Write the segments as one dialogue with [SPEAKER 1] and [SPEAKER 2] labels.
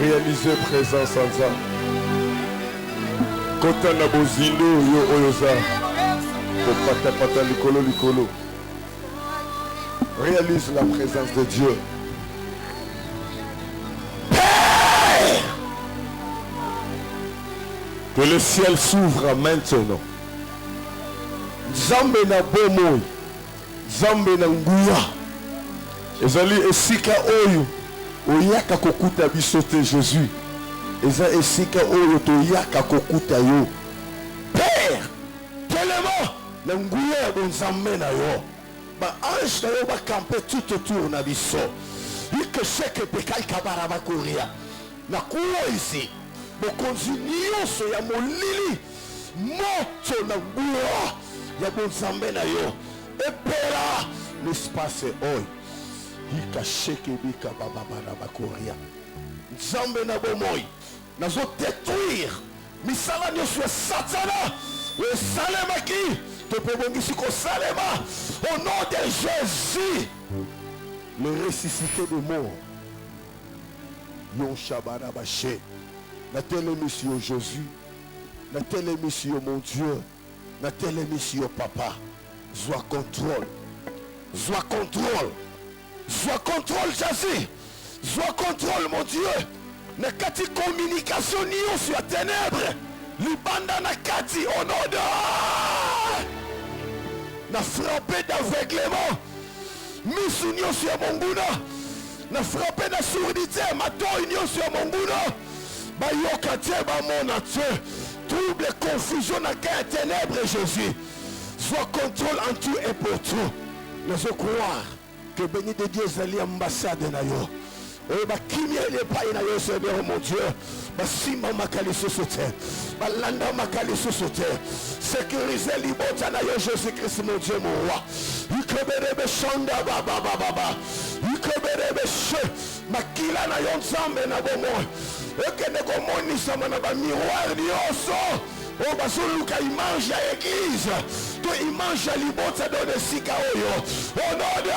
[SPEAKER 1] Réaliser présence en ça. Kota na bozindo yo oyoza. Kopata pata likolo likolo. Réalise la présence de Dieu. Père! Que le ciel s'ouvre maintenant. Zambe na bomo. Zambe na nguya. Ezali esika oyo. Oyaka kokuta bisote Jésus. Eza esika oyo toyaka kokuta yo. Père, tellement na nguya ya bonzambe na yo. Ba ange na yo ba camper tout autour na biso. Ike sheke pekai kabara ba koria. Na kuwa ici. Bokonzi nyonso ya molili. Moto na nguya ya bonzambe na yo. Epela l'espace oyo. Ika sheke bika bababara bakoria. Nzambe na bomoi. Nazo détruire. Misala nyonso ya satana. We salema ki. Te pebongisi ko salema. Au nom de Jésus. Le ressuscité de mort. Yon shabara baché. Na telle émission Jésus. Na telle émission mon Dieu. Na telle émission papa. Sois contrôle. Sois contrôle. Sois contrôle, Jésus. Sois contrôle, mon Dieu. Nakati communication niyo sur ténèbres. Libanda nakati au nom de. Na frappé d'aveuglement. Misu niyo sur monguna. Na frappé de surdité. Mato niyo sur monguna. Bayoka tie ba mona tie. Trouble confusion na ka ténèbres, Jésus. Sois contrôle en tout et pour tout. Nous croire. Que béni de Dieu zali ambassade na yo. Ba kimia ile pa ina yo Seigneur mon Dieu. Ba sima makali sosote. Ba landa makali sosote. Sécuriser libota na yo Jésus Christ mon Dieu mon roi. Ikebere shonda baba baba. Ikebere she makila na yo nzambe na bomo. Ekene ko moni sama na ba miroir nyonso. O basuluka image ya église. To image ya libota do de sika oyo. Au nom de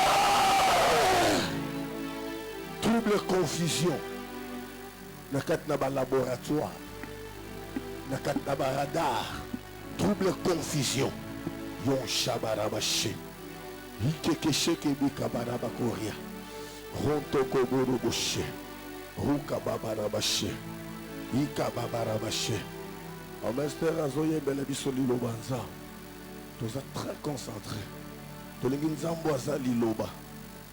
[SPEAKER 1] trouble confusion. Nakat na ba laboratoire. Nakat na ba radar. Trouble confusion. Yon shabarabashi. Ikeke sheke bikabara bakoria. Ronto koboro boshe. Ruka babarabashi. Ika babarabashi. En espérant zoye belle bisoli lobanza. Nous sommes très concentrés. Tous les gens qui sont liloba.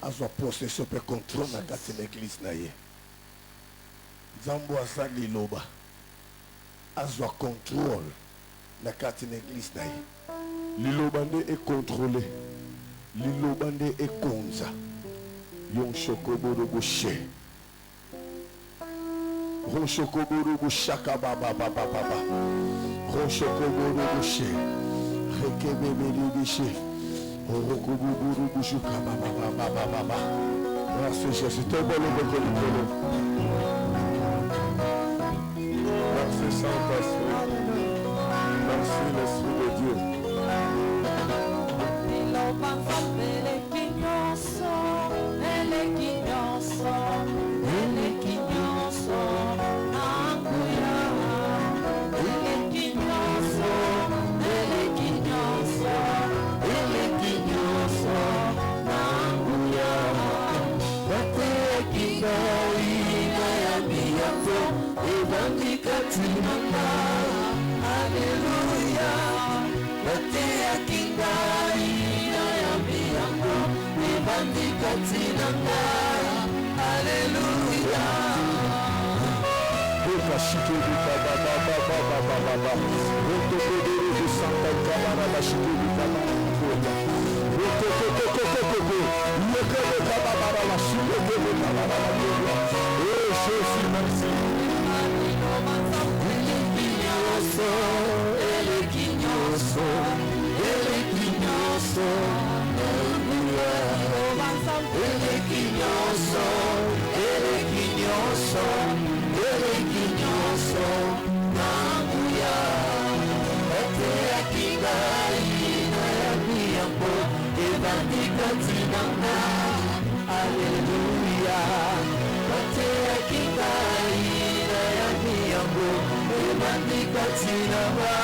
[SPEAKER 1] Azwa possession pe contrôle na kati l'église na ye. Zambo asa liloba. Azwa contrôle na kati l'église na ye. Lilobande est contrôlé. Lilobande est konza. Yon shokoboro bouché. Roshokoboro bouchaka baba baba baba. Roshokoboro bouché. Rekebebe biché. Orokoboro bouchuka baba baba baba. Merci Jésus. Te bolo bokolo. Merci Saint-Esprit.
[SPEAKER 2] evandi kati nanga. Alleluia, bateyaki ngai na yambi yango, evandi kati nanga. Alleluia. Alleluia, bateyaki ngai na yambi yango, evandi kati nanga.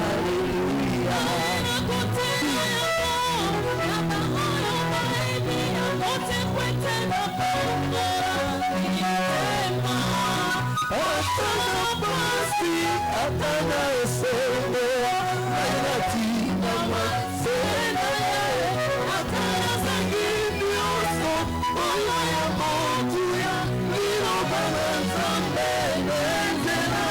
[SPEAKER 2] Alleluia. Atana esende ayati mama sena atana zangi nyoso oyo ya motuya lilo bana zambe nenzela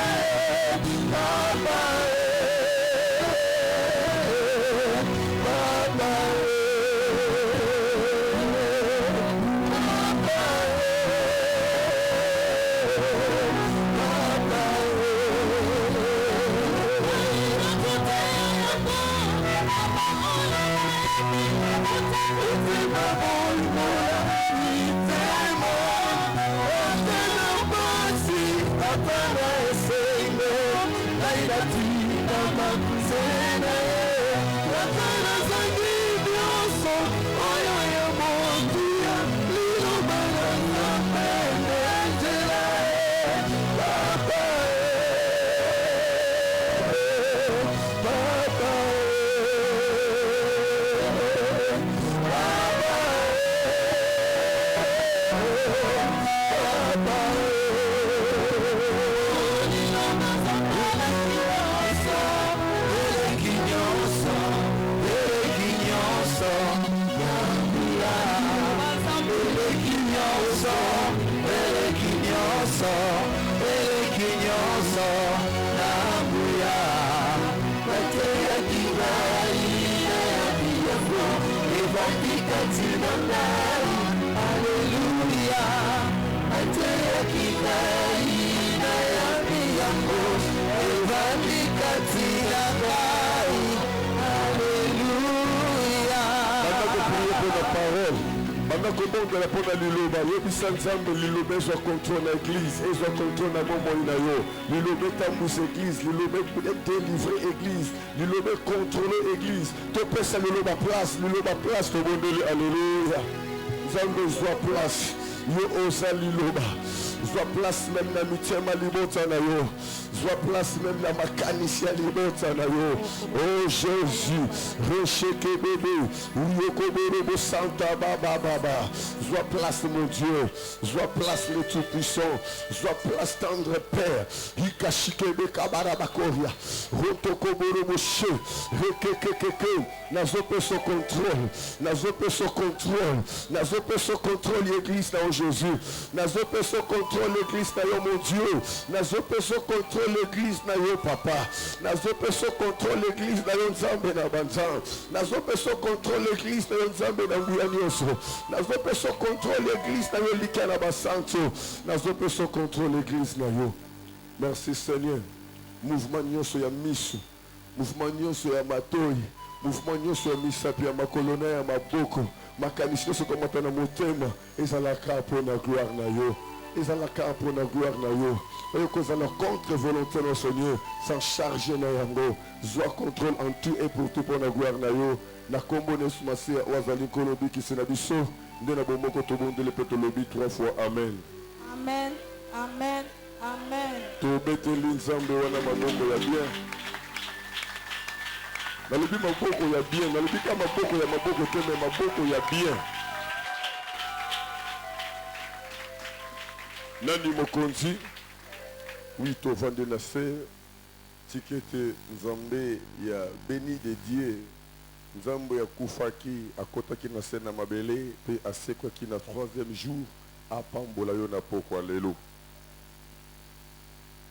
[SPEAKER 2] baba baba
[SPEAKER 1] la pona liloba yebisa nzambe liloba ezwa contrôle na église ezwa contrôle na bomoi na yo liloba etambwisa église liloba edélivre église liloba econtrôle église topesa liloba place tobondeli alleluya nzambe ezwa place yo oza liloba zwa place même na mitema libota na yo zwa place même na makanisi ya libota na yo oh Jésus recheke bébé uyokoborobo santa baba zwa place mon Dieu zwa place le tout puissant zwa place tendre Père ikashikebe kabara bakoria rotokoborobo she rekekekeke nazopeso contrôle nazopeso contrôle l'église na Jésus nazopeso contrôle l'église na yo mon Dieu nazopeso contrôle l'église na yo papa nazopeso contrôle l'église na yo nzambe na banzan nazopeso contrôle l'église na yo nzambe na nguya nyonso nazopeso contrôle l'église na yo lika na basanto nazopeso contrôle l'église na yo. Merci Seigneur. Mouvement nyonso ya miso mouvement nyonso ya matoi mouvement nyonso ya misapi ya makolona ya maboko makanisi nyonso komata na motema ezalaka mpona gloire na yo ezalaka mpona gloire na yo oyo kozala contre volonté na Seigneur sans charge na yango zwa contrôle en tout et pour tout mpona gloire na yo na kombo na Yesu Masiya wazali kolobikisi na biso nde na bomoko tobondeli mpe tolobi 3 fois amen
[SPEAKER 3] amen amen amen
[SPEAKER 1] tobeteli nzambe wana maboko ya bien nalobi maboko ya bien nalobi ka maboko ya maboko te me maboko ya bien nani mokonzi Oui, to vande na se tikete nzambe ya béni de Dieu. Nzambe ya kufaki akotaki na se na mabele pe asekwaki na 3e jour apambola yo na pokwa lelo.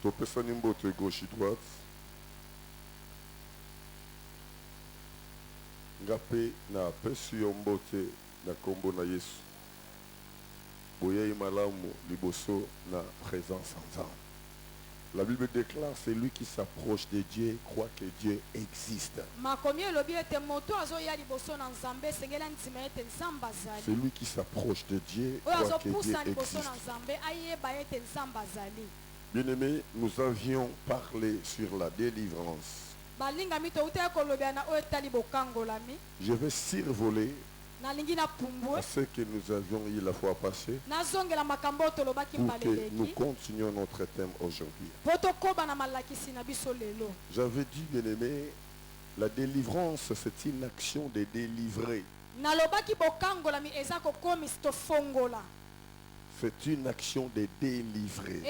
[SPEAKER 1] To pesa nimbote gauche droite. Ngape na pesu yo mbote na kombo na Yesu. Boye malamu liboso na présence ensemble. La Bible déclare, c'est lui qui s'approche de Dieu, croit que Dieu existe. C'est lui qui s'approche de Dieu, croit que Dieu existe. Bien-aimés, nous avions parlé sur la délivrance. Je vais survoler à ce que nous avions eu la fois passée pour que nous continuions notre thème aujourd'hui. J'avais dit, bien-aimé, la délivrance, c'est une action de délivrer. C'est une action de délivrer.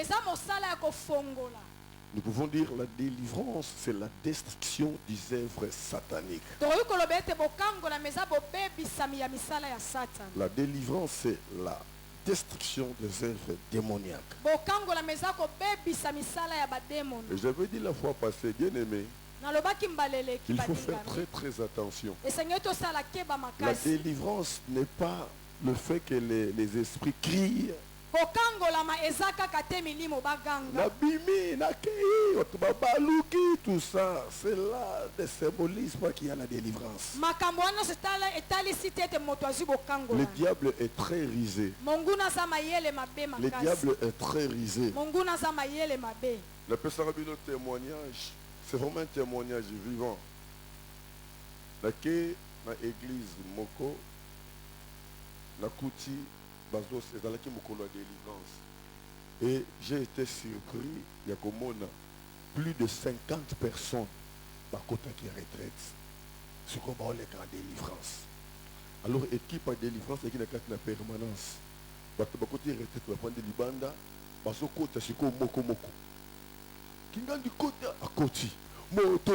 [SPEAKER 1] Nous pouvons dire la délivrance, c'est la destruction des œuvres sataniques. La délivrance, c'est la destruction des œuvres démoniaques. Et j'avais dit la fois passée, bien aimé, il faut faire très très attention. La délivrance n'est pas le fait que les esprits crient. Tout ça, c'est là le symbolisme qu'il y a la délivrance. Le diable est très risé. Le diable est très risé. Le témoignage, c'est vraiment un témoignage vivant. Dans l'église Moko, na Kouti, Bazos est dans la délivrance. Et j'ai été surpris, il y a comme plus de 50 personnes par côté qui retraite. Ce qu'on va les en délivrance. Alors, équipe en délivrance, et qui n'a qu'à la permanence. Parce que côté retraite, on va prendre des libanda, parce que côté, c'est comme Moko. Qui gagne du côté à côté. Moto,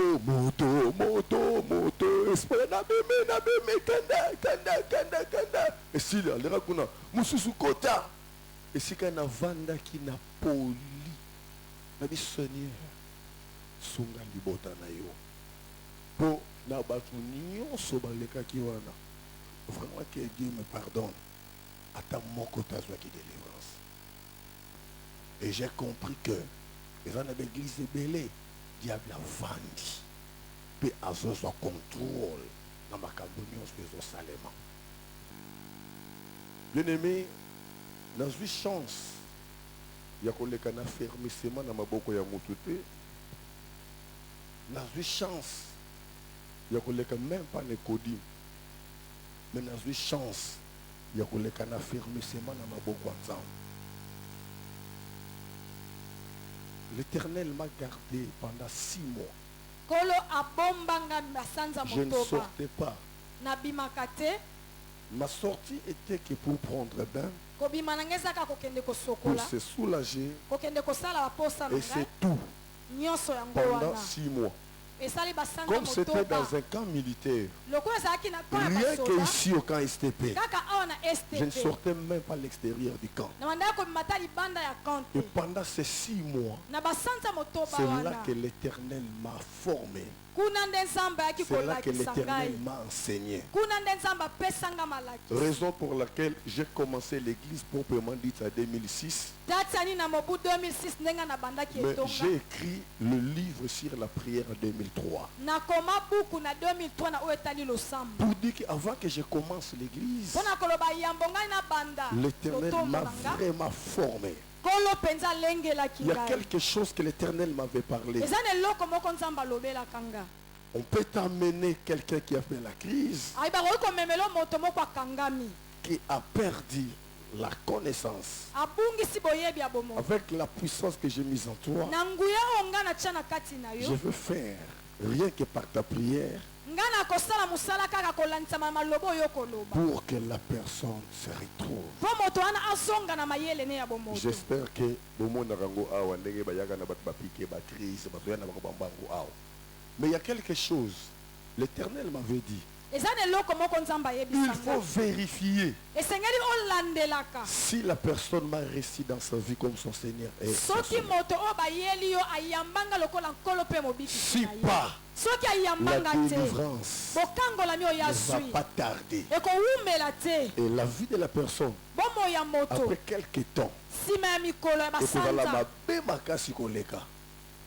[SPEAKER 1] espère na beme, kanda. Et si là, les rakuna, mususu kota. Et si quand na vanda qui na poli, na bi Seigneur, sunga libota na yo. Po na batu nyonso baleka ki wana. Vraiment que Dieu me pardonne. Attends mon kota soit qui délivrance. Et j'ai compris que les gens de l'église est belé. Diable a vendu. Puis à ce soit contrôle dans ma cambonion sur Salema. Bien aimé, dans une chance, il y a quelqu'un qui a fermé ses mains dans ma bouche et motute. Dans une chance, il y a quelqu'un même pas ne codé. Mais dans une chance, il y a quelqu'un qui a fermé ses mains dans ma bouche ensemble. L'Éternel m'a gardé pendant 6 mois. Je ne sortais pas. Ma sortie était que pour prendre bain, pour se soulager, et c'est tout. Pendant 6 mois. Comme c'était dans un camp militaire, rien qu'ici au camp STP, je ne sortais même pas à l'extérieur du camp. Et pendant ces 6 mois, c'est là que l'Éternel m'a formé. C'est là que l'Éternel m'a enseigné. Raison pour laquelle j'ai commencé l'église proprement dite en 2006. Mais j'ai écrit le livre sur la prière en 2003. Pour dire qu'avant que je commence l'église, l'Éternel m'a vraiment formé. Il y a quelque chose que l'Éternel m'avait parlé. On peut t'amener quelqu'un qui a fait la crise, qui a perdu la connaissance. Avec la puissance que j'ai mise en toi, je veux faire, rien que par ta prière,
[SPEAKER 3] ngana kosala musala kaka kolandisa malobo oyo koloba
[SPEAKER 1] pour que la personne se retrouve.
[SPEAKER 3] po moto wana azonga na mayele ne ya bomoto.
[SPEAKER 1] J'espère que bomona rango awa ndenge bayaka na bato bapike ba crise bato na bambango awa. Mais il y a quelque chose. L'Éternel m'avait dit.
[SPEAKER 3] Eza ne loko moko nzamba
[SPEAKER 1] Il
[SPEAKER 3] yebisanga.
[SPEAKER 1] faut vérifier
[SPEAKER 3] Esengeli olandelaka.
[SPEAKER 1] si la personne m'a réussi dans sa vie comme son Seigneur est.
[SPEAKER 3] Soki moto o bayeli yo ayambanga lokola nkolo pe mobiki.
[SPEAKER 1] Si pas,
[SPEAKER 3] Soki
[SPEAKER 1] la
[SPEAKER 3] ayambanga te.
[SPEAKER 1] délivrance
[SPEAKER 3] Bokangola mi
[SPEAKER 1] ne va
[SPEAKER 3] oyazwi.
[SPEAKER 1] pas tarder.
[SPEAKER 3] Ekowumela te.
[SPEAKER 1] Et la vie de la personne,
[SPEAKER 3] Bomo ya moto.
[SPEAKER 1] après quelques temps,
[SPEAKER 3] Sima ya mikolo ya
[SPEAKER 1] ekozala
[SPEAKER 3] basanza.
[SPEAKER 1] mabe makasi koleka.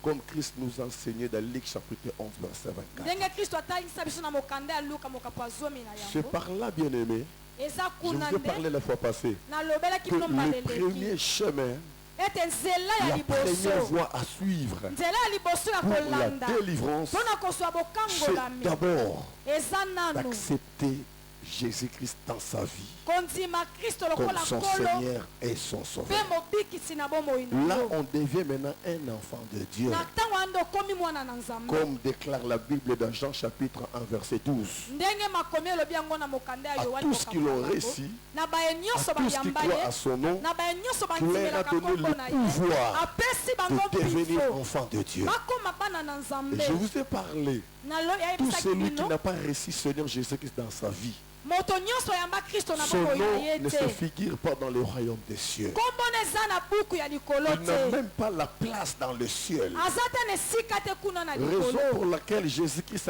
[SPEAKER 1] Comme Christ nous enseignait dans Luc chapitre 11 verset 24.
[SPEAKER 3] Ndenge Kristo atalisa biso na mokanda ya Luka mokapo ya 10 na
[SPEAKER 1] C'est
[SPEAKER 3] yango.
[SPEAKER 1] par là, bien-aimé,
[SPEAKER 3] Eza
[SPEAKER 1] je
[SPEAKER 3] kuna
[SPEAKER 1] vous ai parlé
[SPEAKER 3] nde
[SPEAKER 1] la fois passée,
[SPEAKER 3] nalobelaki
[SPEAKER 1] que
[SPEAKER 3] bino
[SPEAKER 1] le
[SPEAKER 3] maleleki.
[SPEAKER 1] premier chemin,
[SPEAKER 3] Ete nzela ya
[SPEAKER 1] la première
[SPEAKER 3] liboso.
[SPEAKER 1] voie à suivre
[SPEAKER 3] Nzela ya liboso ya
[SPEAKER 1] pour la
[SPEAKER 3] kolanda.
[SPEAKER 1] délivrance,
[SPEAKER 3] Mpona kozwa
[SPEAKER 1] c'est
[SPEAKER 3] bokangolami.
[SPEAKER 1] d'abord
[SPEAKER 3] Eza nanu.
[SPEAKER 1] d'accepter Jésus-Christ dans sa vie
[SPEAKER 3] Kondima Kristo
[SPEAKER 1] comme
[SPEAKER 3] lokola
[SPEAKER 1] son
[SPEAKER 3] nkolo
[SPEAKER 1] Seigneur et son
[SPEAKER 3] mpe
[SPEAKER 1] Sauveur.
[SPEAKER 3] mobikisi na bomoi na
[SPEAKER 1] Là,
[SPEAKER 3] yo.
[SPEAKER 1] on devient maintenant un enfant de Dieu.
[SPEAKER 3] Na ntango wana nde okomi mwana na nzambe.
[SPEAKER 1] Comme déclare la Bible dans Jean chapitre 1 verset 12.
[SPEAKER 3] Ndenge makomi elobi yango na mokanda ya
[SPEAKER 1] À
[SPEAKER 3] Yohane
[SPEAKER 1] tous qui l'ont reçu,
[SPEAKER 3] na baye
[SPEAKER 1] à
[SPEAKER 3] nyonso
[SPEAKER 1] tous qui
[SPEAKER 3] bayamba
[SPEAKER 1] croient à
[SPEAKER 3] ye
[SPEAKER 1] son nom,
[SPEAKER 3] na baye nyonso
[SPEAKER 1] tu leur as
[SPEAKER 3] bandimelaka
[SPEAKER 1] donné
[SPEAKER 3] kombo na
[SPEAKER 1] le
[SPEAKER 3] ye
[SPEAKER 1] pouvoir
[SPEAKER 3] apesi bango
[SPEAKER 1] de devenir
[SPEAKER 3] mpifo
[SPEAKER 1] enfant de Dieu.
[SPEAKER 3] bakoma bana na nzambe.
[SPEAKER 1] Et je vous ai parlé, tout
[SPEAKER 3] yayebisaki
[SPEAKER 1] celui qui
[SPEAKER 3] bino
[SPEAKER 1] n'a pas reçu Seigneur Jésus-Christ dans sa vie,
[SPEAKER 3] moto nyonso yamba Kristo na
[SPEAKER 1] son
[SPEAKER 3] bomoi na
[SPEAKER 1] nom
[SPEAKER 3] ye
[SPEAKER 1] ne se
[SPEAKER 3] te
[SPEAKER 1] figure pas dans le royaume des cieux.
[SPEAKER 3] kombo na eza na buku ya likolo
[SPEAKER 1] Il n'a
[SPEAKER 3] te
[SPEAKER 1] même pas la place dans le ciel.
[SPEAKER 3] aza te na esika te kuna na
[SPEAKER 1] Raison
[SPEAKER 3] likolo.
[SPEAKER 1] pour laquelle Jésus-Christ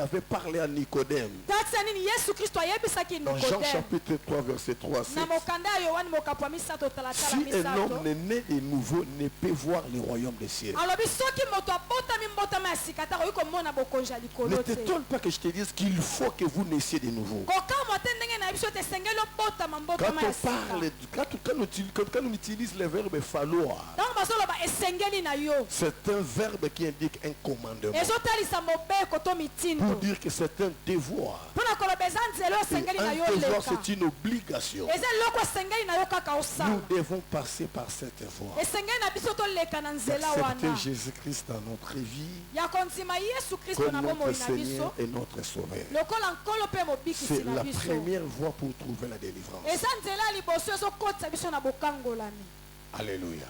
[SPEAKER 1] avait parlé à Nicodème.
[SPEAKER 3] tatisa nini yesu kristo ayebisaki
[SPEAKER 1] Dans Jean
[SPEAKER 3] nikodeme
[SPEAKER 1] chapitre 3 verset 3, c'est
[SPEAKER 3] na mokanda ya yohane mokapo ya misato talatala
[SPEAKER 1] si un
[SPEAKER 3] misato
[SPEAKER 1] homme n'est né de nouveau, ne peut voir le royaume des cieux.
[SPEAKER 3] alobi soki moto abotami mbotama ya sika te akoki komona bokonzi ya
[SPEAKER 1] Ne
[SPEAKER 3] likolo te
[SPEAKER 1] t'étonne pas que je te dise qu'il faut que vous naissiez de nouveau.
[SPEAKER 3] kokamwa te ndenge na biso te esengeli obotama
[SPEAKER 1] Quand
[SPEAKER 3] mbotama ya
[SPEAKER 1] on
[SPEAKER 3] sika
[SPEAKER 1] parle, quand on utilise le verbe falloir,
[SPEAKER 3] ntango bazoloba esengeli na yo
[SPEAKER 1] c'est un verbe qui indique un commandement.
[SPEAKER 3] ezotalisa mobeko to
[SPEAKER 1] Pour
[SPEAKER 3] mitindo
[SPEAKER 1] dire que c'est un devoir.
[SPEAKER 3] mpona koloba eza nzela oyo
[SPEAKER 1] Et
[SPEAKER 3] esengeli na yo
[SPEAKER 1] un devoir,
[SPEAKER 3] oleka
[SPEAKER 1] c'est une obligation.
[SPEAKER 3] eza eloko esengeli na yo kaka osala
[SPEAKER 1] Nous devons passer par cette voie.
[SPEAKER 3] esengeli na biso toleka na nzela
[SPEAKER 1] Accepter
[SPEAKER 3] wana
[SPEAKER 1] Jésus-Christ dans notre vie
[SPEAKER 3] ya kondima yesu kristo
[SPEAKER 1] comme
[SPEAKER 3] na
[SPEAKER 1] notre
[SPEAKER 3] bomoi na
[SPEAKER 1] Seigneur
[SPEAKER 3] biso
[SPEAKER 1] et notre Sauveur.
[SPEAKER 3] lokola nkolo mpe mobikisi
[SPEAKER 1] C'est
[SPEAKER 3] na
[SPEAKER 1] la
[SPEAKER 3] biso
[SPEAKER 1] première voie pour trouver la délivrance.
[SPEAKER 3] eza nzela ya liboso ezokotisa biso na bokangolami.
[SPEAKER 1] Alléluia.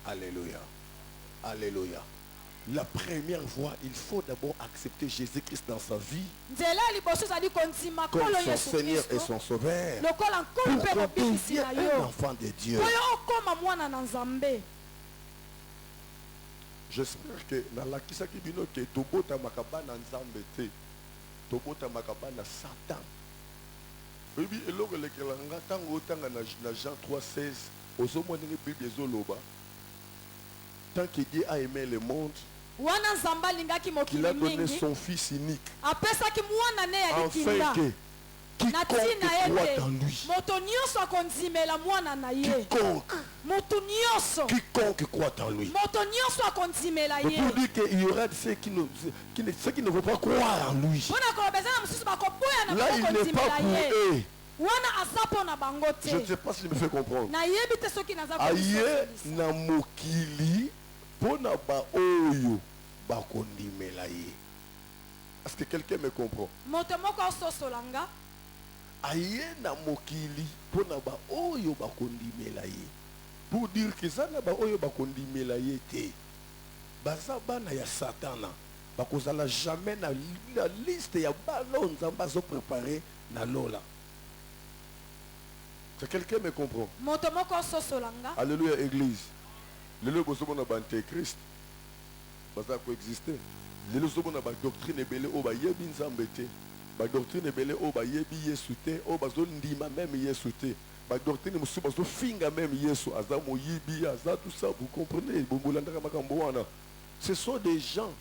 [SPEAKER 1] Alléluia. Alléluia. La première voie, il faut d'abord accepter Jésus-Christ dans sa vie
[SPEAKER 3] nzela ya liboso ezali kondima
[SPEAKER 1] comme
[SPEAKER 3] nkolo
[SPEAKER 1] son
[SPEAKER 3] yesu
[SPEAKER 1] Seigneur et
[SPEAKER 3] kristo
[SPEAKER 1] son Sauveur.
[SPEAKER 3] lokola nkolo
[SPEAKER 1] Pour
[SPEAKER 3] mpe
[SPEAKER 1] qu'on
[SPEAKER 3] mobikisi
[SPEAKER 1] devienne
[SPEAKER 3] na
[SPEAKER 1] un
[SPEAKER 3] yo
[SPEAKER 1] enfant de Dieu.
[SPEAKER 3] oyo okoma mwana na nzambe.
[SPEAKER 1] J'espère que dans la kisaki bino ke tobota makabana nzambe te. Tobota makabana Satan. Bibi eloko lekela nga tango tanga na Jean 3:16 ozomona ni Bible ezoloba. Tant que Dieu a aimé le monde,
[SPEAKER 3] wana nzambe alingaki
[SPEAKER 1] qu'il a
[SPEAKER 3] mokili
[SPEAKER 1] donné
[SPEAKER 3] mingi
[SPEAKER 1] son fils unique,
[SPEAKER 3] apesaki mwana ne ya
[SPEAKER 1] afin
[SPEAKER 3] likinda
[SPEAKER 1] que
[SPEAKER 3] na
[SPEAKER 1] quiconque
[SPEAKER 3] ntina
[SPEAKER 1] croit
[SPEAKER 3] ete
[SPEAKER 1] en lui,
[SPEAKER 3] moto nyonso akondimela mwana na ye
[SPEAKER 1] quiconque croit en lui.
[SPEAKER 3] moto nyonso akondimela
[SPEAKER 1] Donc
[SPEAKER 3] ye
[SPEAKER 1] pour dire qu'il y aura ceux qui ne vont pas croire en lui.
[SPEAKER 3] mpona koloba eza na mosusu bakoboya na
[SPEAKER 1] Là, il n'est pas
[SPEAKER 3] bakokondimela
[SPEAKER 1] pour
[SPEAKER 3] ye
[SPEAKER 1] eux.
[SPEAKER 3] wana aza mpo na bango
[SPEAKER 1] Je ne
[SPEAKER 3] te
[SPEAKER 1] sais pas si je me fais comprendre.
[SPEAKER 3] nayebi te soki naza
[SPEAKER 1] Aye
[SPEAKER 3] komisosolisa.
[SPEAKER 1] na mokili pona ba oyo bakondimela ye. Est-ce que quelqu'un me comprend?
[SPEAKER 3] moto moko asosola nga
[SPEAKER 1] Aye na mokili pona ba oyo bakondimela ye. Pour dire que ça na ba oyo bakondimela ye te. Baza bana ya satana. Bakozala jamais na liste ya balo nzambe azo préparé na lola. Que quelqu'un me comprend?
[SPEAKER 3] moto moko asosola nga
[SPEAKER 1] Alléluia, église. Lelo bozomona ba antéchrist. Baza coexister. Lelo bozomona ba doctrine ebele o ba yebi nzambe te. Ba doctrine ebele o ba yebi Yesu te, o bazo ndima même Yesu te. Ba doctrine musu bazo finga même Yesu aza moyibi, aza tout ça, vous comprenez? Bombolandaka makambo wana. Ce sont des gens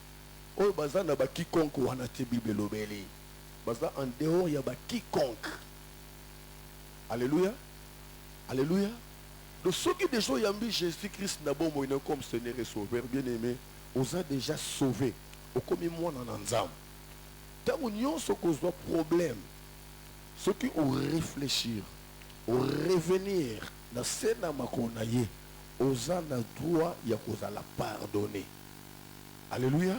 [SPEAKER 1] o baza na ba quiconque wana te Bible lobeli. Baza en dehors ya ba quiconque. Alléluia. Alléluia. Donc ceux qui déjà ont mis Jésus-Christ comme Seigneur et Sauveur, bien aimé, on a déjà sauvé. Au comme moi dans l'ensemble. Tant qu'on a ce problème, ceux qui ont réfléchi, ont revenir dans ce qu'on a eu, on a le droit de la pardonner. Alléluia.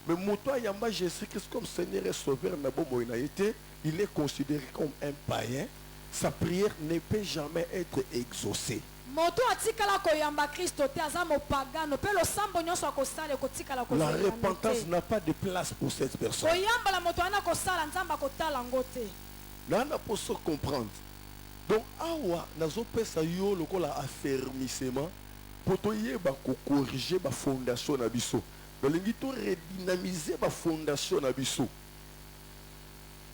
[SPEAKER 1] Mais moto yamba Jésus-Christ comme Seigneur et Sauveur il est considéré comme un païen. Sa prière ne peut jamais être exaucée.
[SPEAKER 3] Moto atikala koyamba Kristo te aza mopagano pe losambo nyonso akosala kotikala ko.
[SPEAKER 1] La repentance n'a pas de place pour cette personne.
[SPEAKER 3] Koyamba la moto ana kosala nzamba kotala ngote.
[SPEAKER 1] Là on a pour se comprendre. Donc awa nazo pesa yo lokola affermissement pour to yeba ko corriger ba fondation na biso. Balingi to redynamiser ba fondation na biso.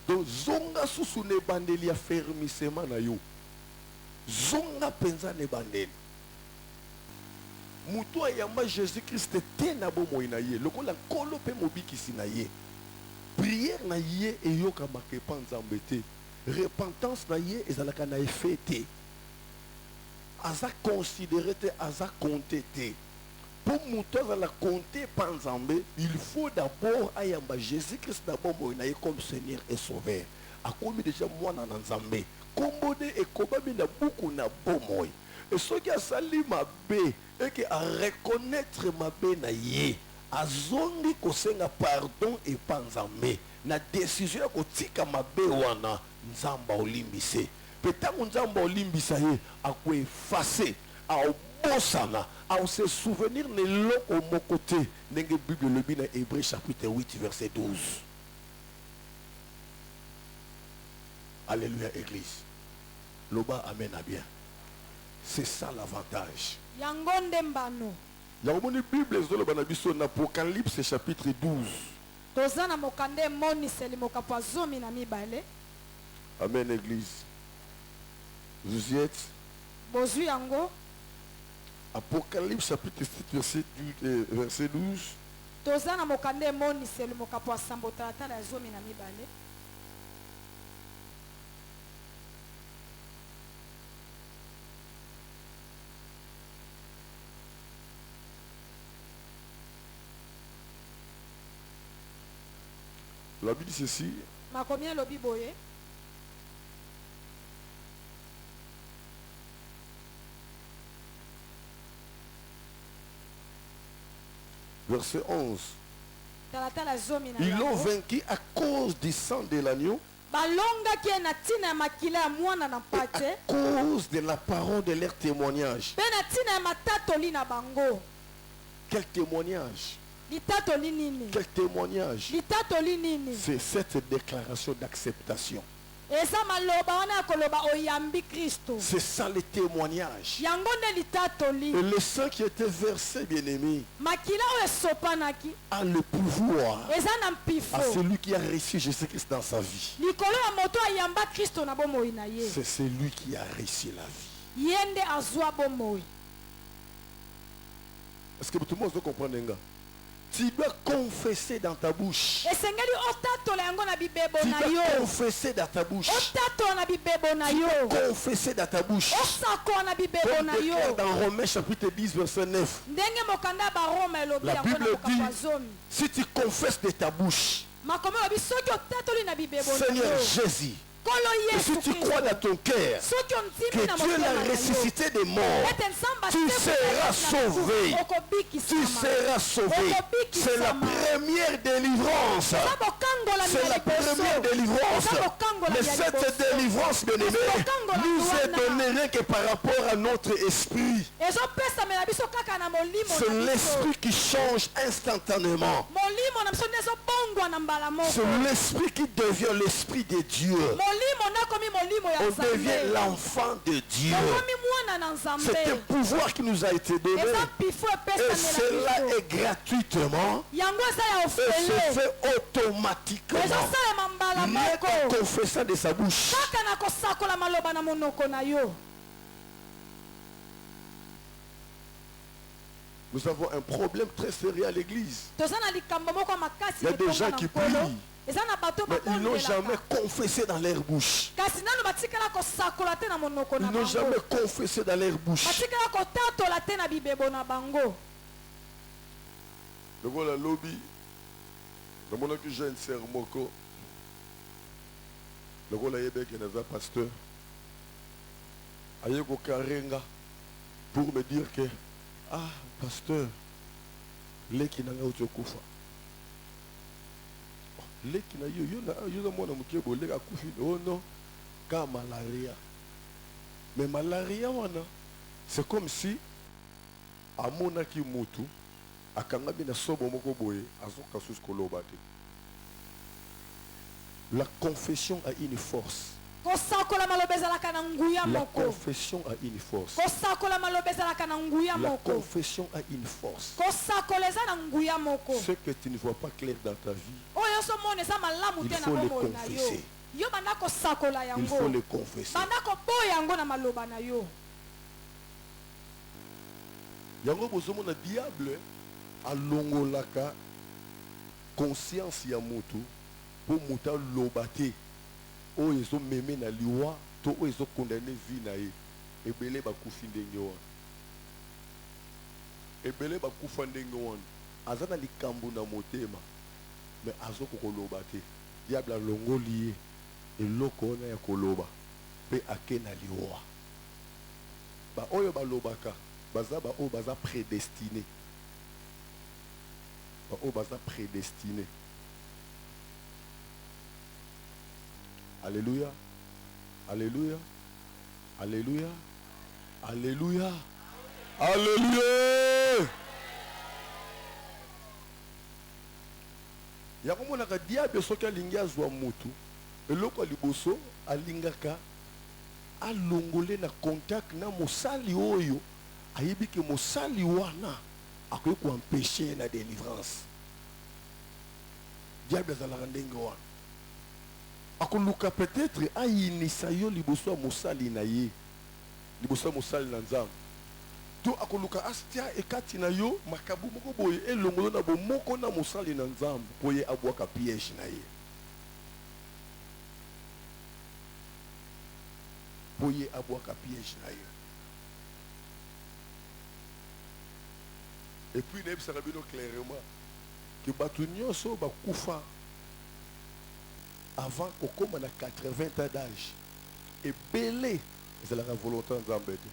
[SPEAKER 1] Donc zonga susu ne bandeli affermissement na yo. Zonga penza ne bandeli. Mutu ayamba Jésus-Christ te na bo moina ye. Lokola kolo pe mobikisi na ye. Prière na ye e yo ka makepa nzambe te. Repentance na ye ezalaka na effet te. Aza considéré te, aza compté te. Pour mutu azala compté pa nzambe, il faut d'abord ayamba Jésus-Christ d'abord moina ye comme Seigneur et Sauveur. Akomi déjà mwana na nzambe. Kombone e kobami na buku na bomoy. Et ce qui a sali ma bé et qui a reconnaître ma bé na ye. Azongi kosenga pardon et pas nzambe. Na décision ko tika ma bé wana nzamba olimbise. Petango nzamba olimbisa ye akwe effacer, a obosana, a se souvenir ne loko mokote. Nenge Bible le bi na Hébreu chapitre 8 verset 12. Alléluia église. Loba amen à bien. C'est ça l'avantage.
[SPEAKER 3] Yangonde mbano.
[SPEAKER 1] La Bible est dans Apocalypse chapitre 12.
[SPEAKER 3] Tozana mokande moni seli mokapo zomi na mibale.
[SPEAKER 1] Amen église. Vous y êtes?
[SPEAKER 3] Bozui yango.
[SPEAKER 1] Apocalypse chapitre 7 verset 12.
[SPEAKER 3] Tozana mokande moni seli mokapo sambotata la zomi na mibale.
[SPEAKER 1] La Bible dit ceci.
[SPEAKER 3] Ma combien lobi boye?
[SPEAKER 1] Verset 11.
[SPEAKER 3] Ils
[SPEAKER 1] l'ont vaincu à cause du sang de l'agneau. À cause de la parole de leur témoignage. Quel témoignage? Quel témoignage? C'est cette déclaration d'acceptation. C'est ça le témoignage. Et le sang qui était versé, bien-aimé, a le pouvoir à celui qui a reçu Jésus-Christ dans sa vie. C'est celui qui a reçu la vie. Est-ce que tout le monde doit comprendre? Tu dois confesser dans ta bouche. Tu dois confesser dans ta bouche. Tu dois confesser dans ta bouche. Comme déclare dans Romains chapitre 10 verset 9. La Bible dit, si tu confesses de ta bouche, Seigneur Jésus, et si tu crois dans ton cœur que Dieu l'a ressuscité des morts, tu seras sauvé. Tu seras sauvé. C'est la première délivrance. C'est la première délivrance. Mais cette délivrance, bien aimé, nous est donnée rien que par rapport à notre esprit. C'est l'esprit qui change instantanément. C'est l'esprit qui devient l'esprit de Dieu. On devient l'enfant de Dieu. C'est un pouvoir qui nous a été donné. Et cela est gratuitement. Et se fait automatiquement. Rien qu'en confessant de sa bouche. Nous avons un problème très sérieux à l'église. Il y a des gens qui prient. Mais ils n'ont jamais confessé dans leur bouche. Ils n'ont jamais confessé dans leur bouche. Le voilà lobby. Le monde que j'ai une sœur Moko. Le voilà yébé qui est un pasteur. Ayeko Karenga. Pour me dire que, ah, pasteur, les qui n'ont pas eu de koufa. leki na yo mona mukie bolega kufi oh non ka malaria. Mais malaria wana c'est comme si amona ki mutu akanga bina sobo moko boye azoka sous koloba te. La confession a une force. La confession a une force. La confession a une force. Ce que tu ne vois pas clair dans ta vie, il faut le confesser. Il faut le confesser. Yango bozomo na diable alongolaka conscience ya mutu pour muta lobate o ezo meme na liwa to o ezo condamner vie na ye ebele bakufi ndenge wana ebele bakufa ndenge wana aza na likambo na motema mais azo kokoloba te diable alongoli ye eloko wana ya koloba pe ake na liwa ba oyo balobaka baza ba o baza prédestiné ba o baza prédestiné. Alléluia. Alléluia. Alléluia. Alléluia. Alléluia. Yakomona ka diable soki alingi azwa mutu eloko liboso alingaka alongole na contact na mosali oyo ayebi ke mosali wana akoki koempêcher na délivrance. Diable azalaka ndenge wana akoluka peut-être ayinisa yo liboso ya mosali na ye liboso ya mosali na nzambe to akoluka astia ekati na yo makabu moko boye elongolo na bomoko na mosali na nzambe po ye abwaka piège na ye po ye abwaka piège na ye. Et puis nayebisaka bino clairement ke bato nyonso bakufa avant kokoma na 80 ans d'âge ebele ezalaka volonté nzambe te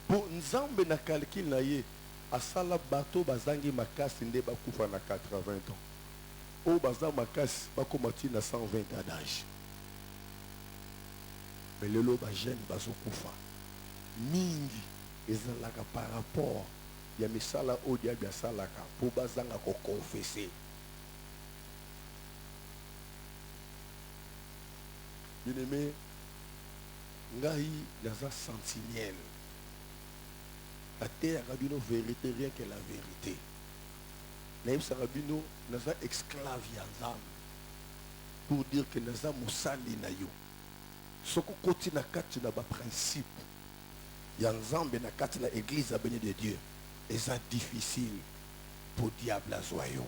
[SPEAKER 1] po nzambe na calcul na ye asala bato bazangi makasi nde bakufa na 80 ans oyo baza makasi bakoma ti na 120 ans d'âge mais lelo bajeune bazokufa mingi ezalaka par rapport ya misala oyo diable asalaka po bazanga kokonfese. Bien-aimé, ngai naza sentinelle. La terre a bino vérité, rien que la vérité. Naïm Sarabino naza esclave ya nzambe. Pour dire que naza musali na yo. Soko koti na kati na ba principe. Ya nzambe na kati na église a béni de Dieu. Et c'est difficile pour diable à joyau.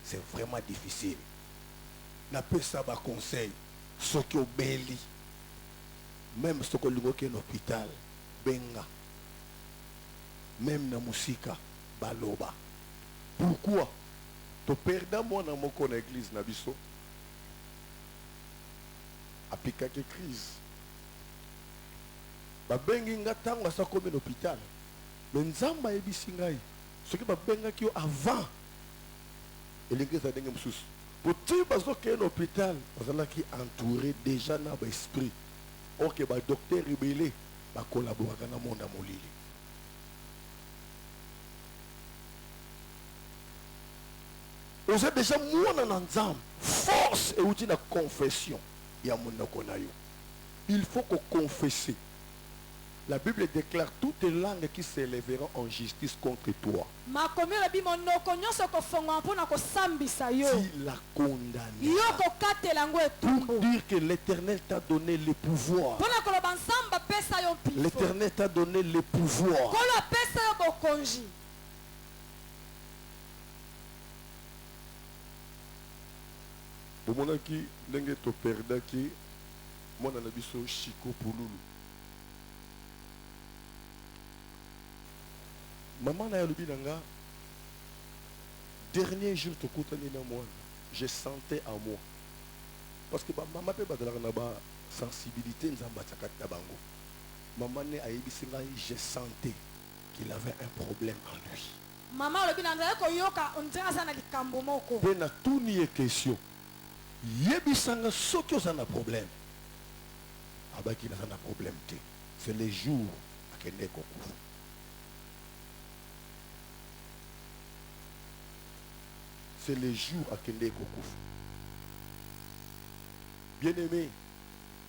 [SPEAKER 1] C'est vraiment difficile. Na peu ça ba conseil. Ce qui est belli, même ce qui est en hôpital, benga, même na musika, baloba. Pourquoi? Tu perds moi dans mon église na biso. Apika que crise. Ba bengi nga tango sa comme en hôpital. Mais nzamba ebisi ngai. Ce qui ba benga ki avant. Et l'église a dengue msusu. Pour tout bazo qui est un hôpital, on qui entouré déjà dans l'esprit. Or que les docteurs rebellés va collaborer dans le monde à Molili. Vous êtes déjà moins en ensemble. Force et outil de confession. Il faut qu'on confesse. La Bible déclare toutes les langues qui s'élèveront en justice contre toi. Tu la condamnes. Pour dire que l'Éternel t'a donné le pouvoir. L'Éternel t'a donné le pouvoir. Pour mon qui n'engue to perda qui mon anabiso Chico Pouloulou. Maman na yalobi nanga dernier jour to kutani na moi je sentais en moi parce que maman pe badala na ba sensibilité nzamba tsakata bango maman ne ayebi singa je sentais qu'il avait un problème en lui
[SPEAKER 3] Maman alobi na nzala koyoka ondira aza na likambo moko.
[SPEAKER 1] Mpe na tuni ye question. Yebisanga soki oza na problème. Abaki naza na problème te. C'est les jours akende kokufa. C'est les jours akende kokufa. Bien aimé,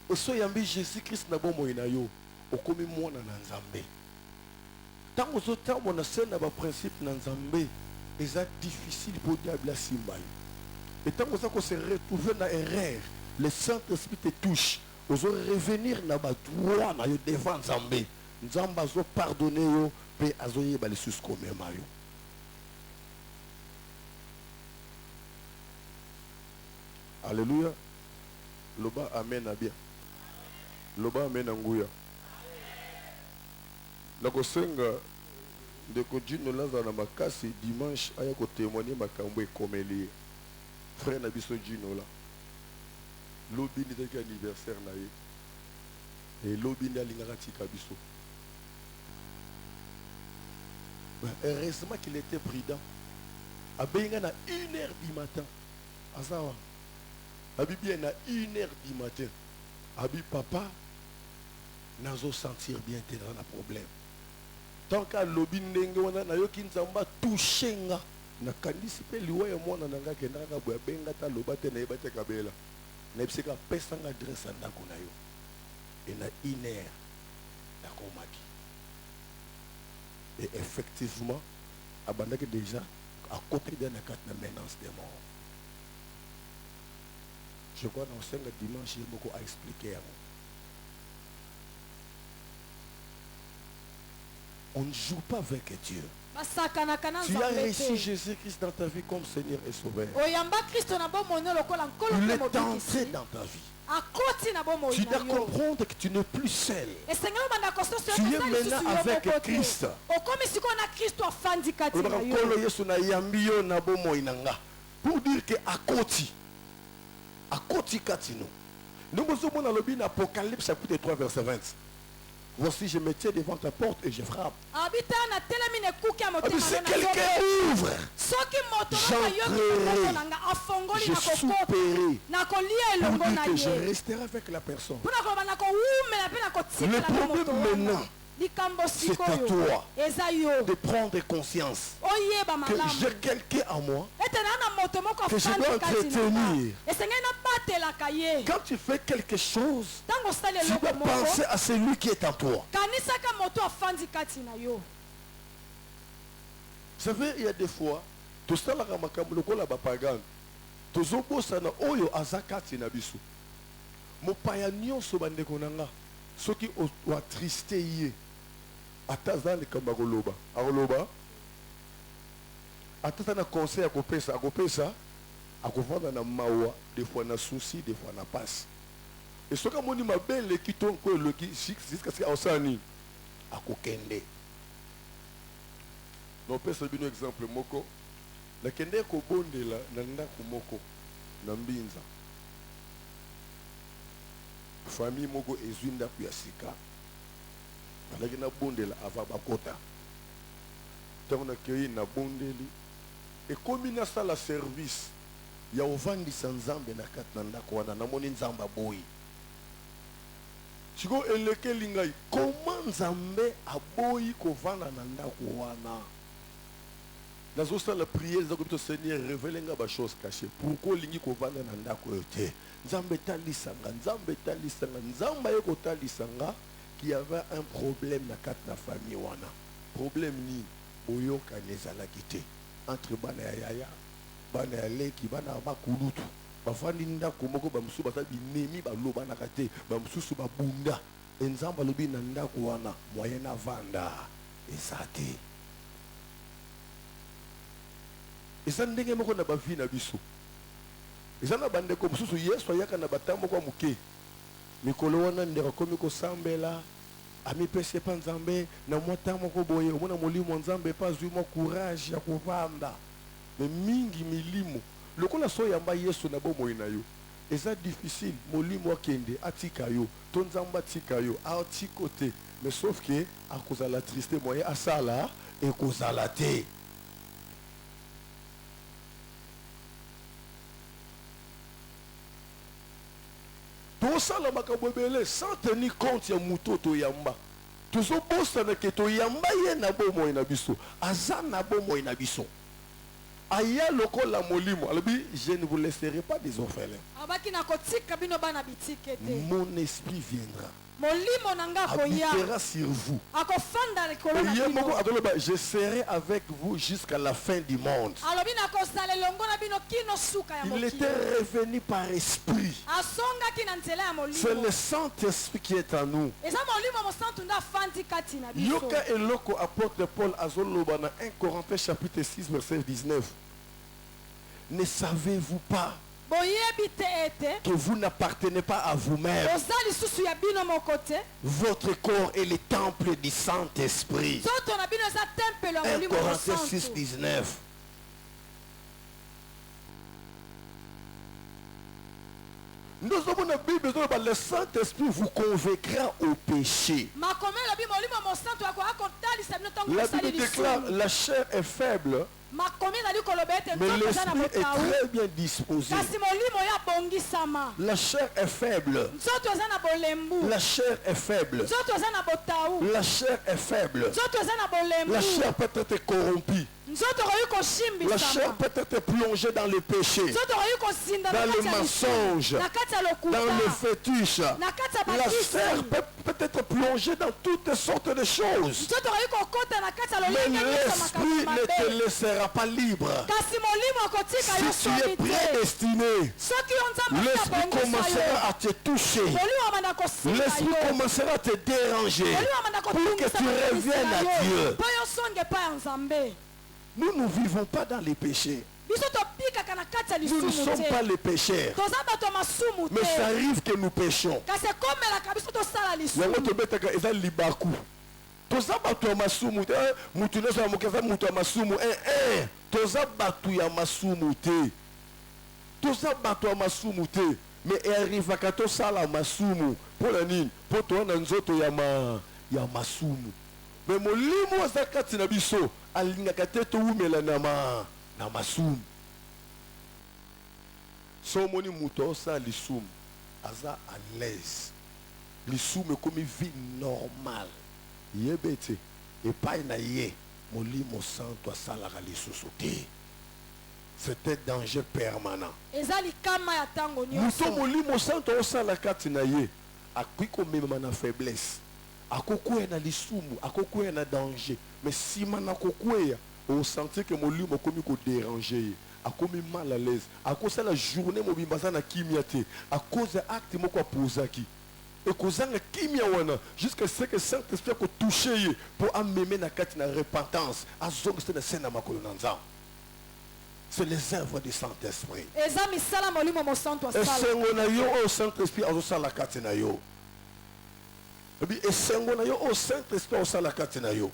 [SPEAKER 1] osoyambi Jésus-Christ na bomoi na yo, okomi mwana na Nzambe. Tant ozotambo na se na ba principe na Nzambe, eza difficile pour diable asimba yo. Et tant que ça se retrouve dans erreur, le Saint-Esprit te touche. Vous allez revenir dans la droit devant Nzambe. Nzambe azo pardonner yo, pe azo yeba le sus comme mayo. Alléluia. Loba amen à bien. Loba amen anguya. La kosenga de kodjino laza na makasi dimanche aya ko témoigner makambo ekomeli. Frère Nabiso Gino là. Lobi ni teki anniversaire na ye. Et lobi ni alingaka tika biso. Heureusement qu'il était prudent. Abenga na 1h du matin. Azawa. Abi bien na 1h du matin. Abi papa nazo sentir bien t'es dans un problème. Tant qu'à lobi ndenge wana na yo kinzamba touchenga. Na kandisi pe liwa ya mwana nanga kendaka boya benga ta loba te na yebate kabela na biseka pesa nga adresse ndako na yo et na 1h nakomaki et effectivement abandaki déjà à côté de la carte de menace de mort. Je crois dans 5 dimanche il y a beaucoup à expliquer à moi. On ne joue pas avec Dieu. Tu as reçu Jésus-Christ dans ta vie comme Seigneur et Sauveur. Il est entré dans ta vie. Tu dois comprendre que tu n'es plus seul. Tu es maintenant avec Christ. Pour dire que à Koti Katino. Nous sommes dans le Apocalypse chapitre 3 verset 20. Voici, je me tiens devant ta porte et je frappe. Si quelqu'un ouvre, j'entrerai, je souperai. Pour dire que je resterai avec la personne. Le problème maintenant, c'est à toi de prendre conscience que j'ai quelqu'un à moi que je dois entretenir. Quand tu fais quelque chose, tu dois penser à celui qui est en toi. Vous savez, il y a des fois, tout ça, la ramakamuloko la bapagan, tout ça, ça na oyo azakati na bisu. Mo payanyo sobande konanga, ce qui o attristé yé. Atazan le kambagoloba, agoloba. Atazana conseil à kopesa, à vendre na mawa, des fois na souci, des fois na passe. Et ce que mon dit ma belle le kiton ko le ki jusqu'à ce qu'il osani à kokende. Non pesa bino exemple moko. La kende ko bonde la na ndako moko na mbinza. Famille moko ezwinda ku ya sika. Alaki na bondela ava bakota. Tant na kei na bondeli. Et comme il a ça la service, il y a ovandisa nzambe na kati na ndako wana na moni nzamba boyi. Chiko eleke lingai comment nzambe aboyi kovanda na ndako wana. Nazo sa la prière za ko Seigneur révèle nga ba chose cachée. Pourquoi lingi kovanda na ndako yote? Nzambe talisanga, nzambe talisanga, nzamba yeko talisanga. Il y avait un problème dans la famille wana. Problème ni boyoka nezala kité entre bana yaya bana leki bana bakulutu bafandi ndako moko bamsu basa binemi baloba na kate bamsusu babunda enzamba lobi na ndako wana moyena vanda esate esa ndenge moko na bavi na biso esa na bande ko mususu yesu ayaka na batambo kwa muke mikolo wana ndeko komi ko sambela ami pese pa nzambe na mwata moko boye omona molimo nzambe pa zuma courage ya kovanda mais mingi milimo lokola so yamba yesu na bomo na yo eza difficile molimo akende atika yo to nzamba atika yo atikote mais sauf que akozala triste moye asala ekozala te tosala makambo ebele sans tenir compte ya moto toyamba tozobosana ke toyamba ye na bomoi na biso aza na bomoi na biso aya lokola molimo alobi je ne vous laisserai pas des orphelins mon esprit viendra habitera sur vous. Je serai avec vous jusqu'à la fin du monde. Il était revenu par esprit. C'est le Saint-Esprit qui est en nous. Yoka eloko apôtre Paul azoloba na 1 Corinthiens chapitre 6 verset 19. Ne savez-vous pas que vous n'appartenez pas à vous-même? Votre corps est le temple du Saint-Esprit. 1 Corinthiens 6, 19. Nous avons la Bible, le Saint-Esprit vous convaincra au péché. La Bible déclare la chair est faible. Mais l'esprit est très bien disposé. La chair est faible. La chair est faible. La chair est faible. La chair peut être corrompue. La chair peut être plongée dans le péché, dans le mensonge, dans le fétiche. La chair peut être plongée dans toutes sortes de choses. Mais l'esprit ne te laissera pas libre. Si tu es prédestiné, l'esprit commencera à te toucher. L'esprit commencera à te déranger pour que tu reviennes à Dieu. Nous ne vivons pas dans les péchés. Nous ne sommes pas les pécheurs. Mais ça arrive que nous péchons. Mais il arrive à tout ça la masumu pour la nine pour toi dans nzoto ya masumu. Mais mon limo zakati na biso alingaka te to umela na masumu. So moni muto sa lisumu aza à l'aise. Lisumu comme vie normale. Yebete et pas na ye mon limo santo asala ka lisusu te. C'est un danger permanent. Nous sommes au limo santo osala kati na ye akwiko mema na faiblesse. Akokuya na lisumu, akokuya na danger. Mais si mana kokuya, on sentit que mon limo komi ko déranger. A komi mal à l'aise. À cause de la journée mo bimbaza na kimiate. À cause de acte mo ko posaki. Et cause na kimia wana jusqu'à ce que Saint-Esprit ko toucher pour amener na kati na repentance. Azong c'est na sena makolo nanza. C'est les œuvres du Saint-Esprit. Et c'est mon Saint-Esprit a aussi la kati na yo. Et c'est mon Saint-Esprit a aussi la kati na yo.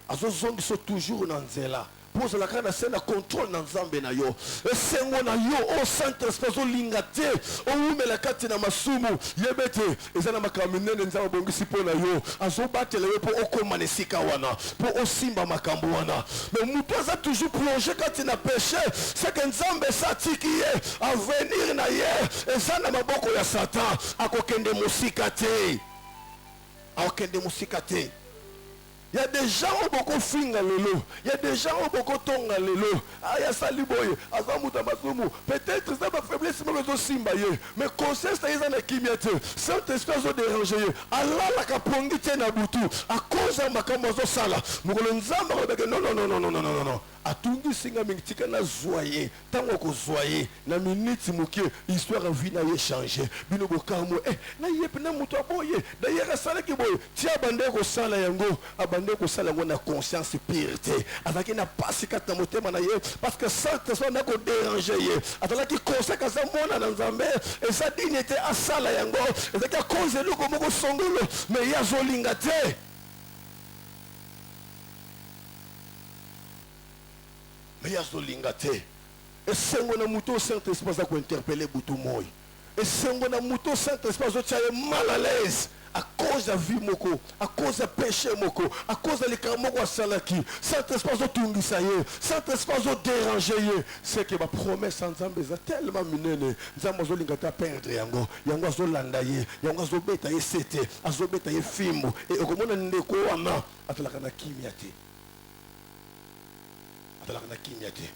[SPEAKER 1] Azong sont toujours dans nzela. Pose la kana sena contrôle dans nzambe na yo. Et c'est mon Saint-Esprit zo lingate. O umela kati na masumu yebete. Ezana makamine nzamba bongisi po na yo. Azo batele po okoma nesika wana. Po osimba makambo wana. Mais mutoza toujours plongé kati na péché. C'est que nzambe satiki ye à venir na ye. Ezana maboko ya Satan akokende musika te. Akokende musika te. Il y a des gens qui ont beaucoup finga lelo. Il y a des gens qui ont beaucoup tonga lelo. Ah, ya saliboye. Azamuta masumu. Peut-être ça va faiblesse mais le simbaye. Mais conseil ça ils en akimiate. Saint-Esprit a dérangé. Allah la kapongi tena butu. À cause de makambo zo sala. Mugolo nzamba non. Atungi singa mingitika na zoyer. Tango ko zoyer. Na minute mukie histoire vie na ye changer. Bino bokarmo na yep na muto aboye. D'ailleurs sala ki boye. Tia bande ko sala yango. Abande ko sala ngo na conscience pureté. Avec na pasika ta motema na ye parce que Saint-Esprit na ko déranger ye. Atala ki consaka za mona na nzambe et sa dignité a sala yango. Et ça cause le ko moko songolo mais ya zolinga te. Mais il y a ce lingate. Et c'est un mouton Saint-Esprit qui a interpellé Boutou Moy. Et c'est un mouton Saint-Esprit qui est mal à l'aise à cause cause de la vie moko, à cause du péché moko, à cause de l'écart moko salaki, Saint-Esprit au tungisaye, Saint-Esprit au déranger, c'est que ma promesse en Zambé est tellement minée, Nzambe zo lingata perdre yango, yango zo landaye, yango zo beta ye sete, azo beta ye fimbo, et okomona ndeko wana, atalaka na kimiate. Atalaka na kimiate.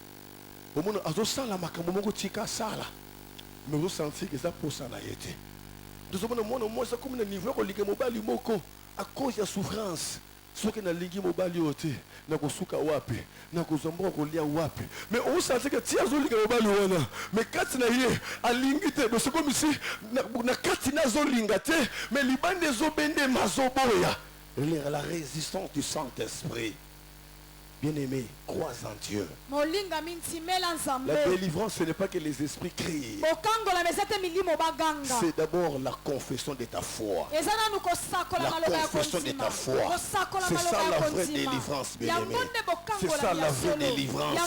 [SPEAKER 1] Omona azo sala makambo moko tika sala. Mais vous sentez que ça pour ça n'a été. Nous avons mon moi ça comme un niveau qu'on ligue mobile moko à cause de la souffrance. Ce qui n'a ligue mobile yote na kosuka wapi na kozombo kolia wapi. Mais on sent que tia zo ligue mobile wana. Mais quand na yé a lingite mais c'est comme ici na katina zo lingate mais libande zo bende mazoboya. La résistance du Saint-Esprit. Bien-aimé, crois en Dieu. La délivrance, ce n'est pas que les esprits crient. C'est d'abord la confession de ta foi. La confession de ta foi. C'est ça la vraie délivrance, bien-aimé. C'est ça la vraie délivrance.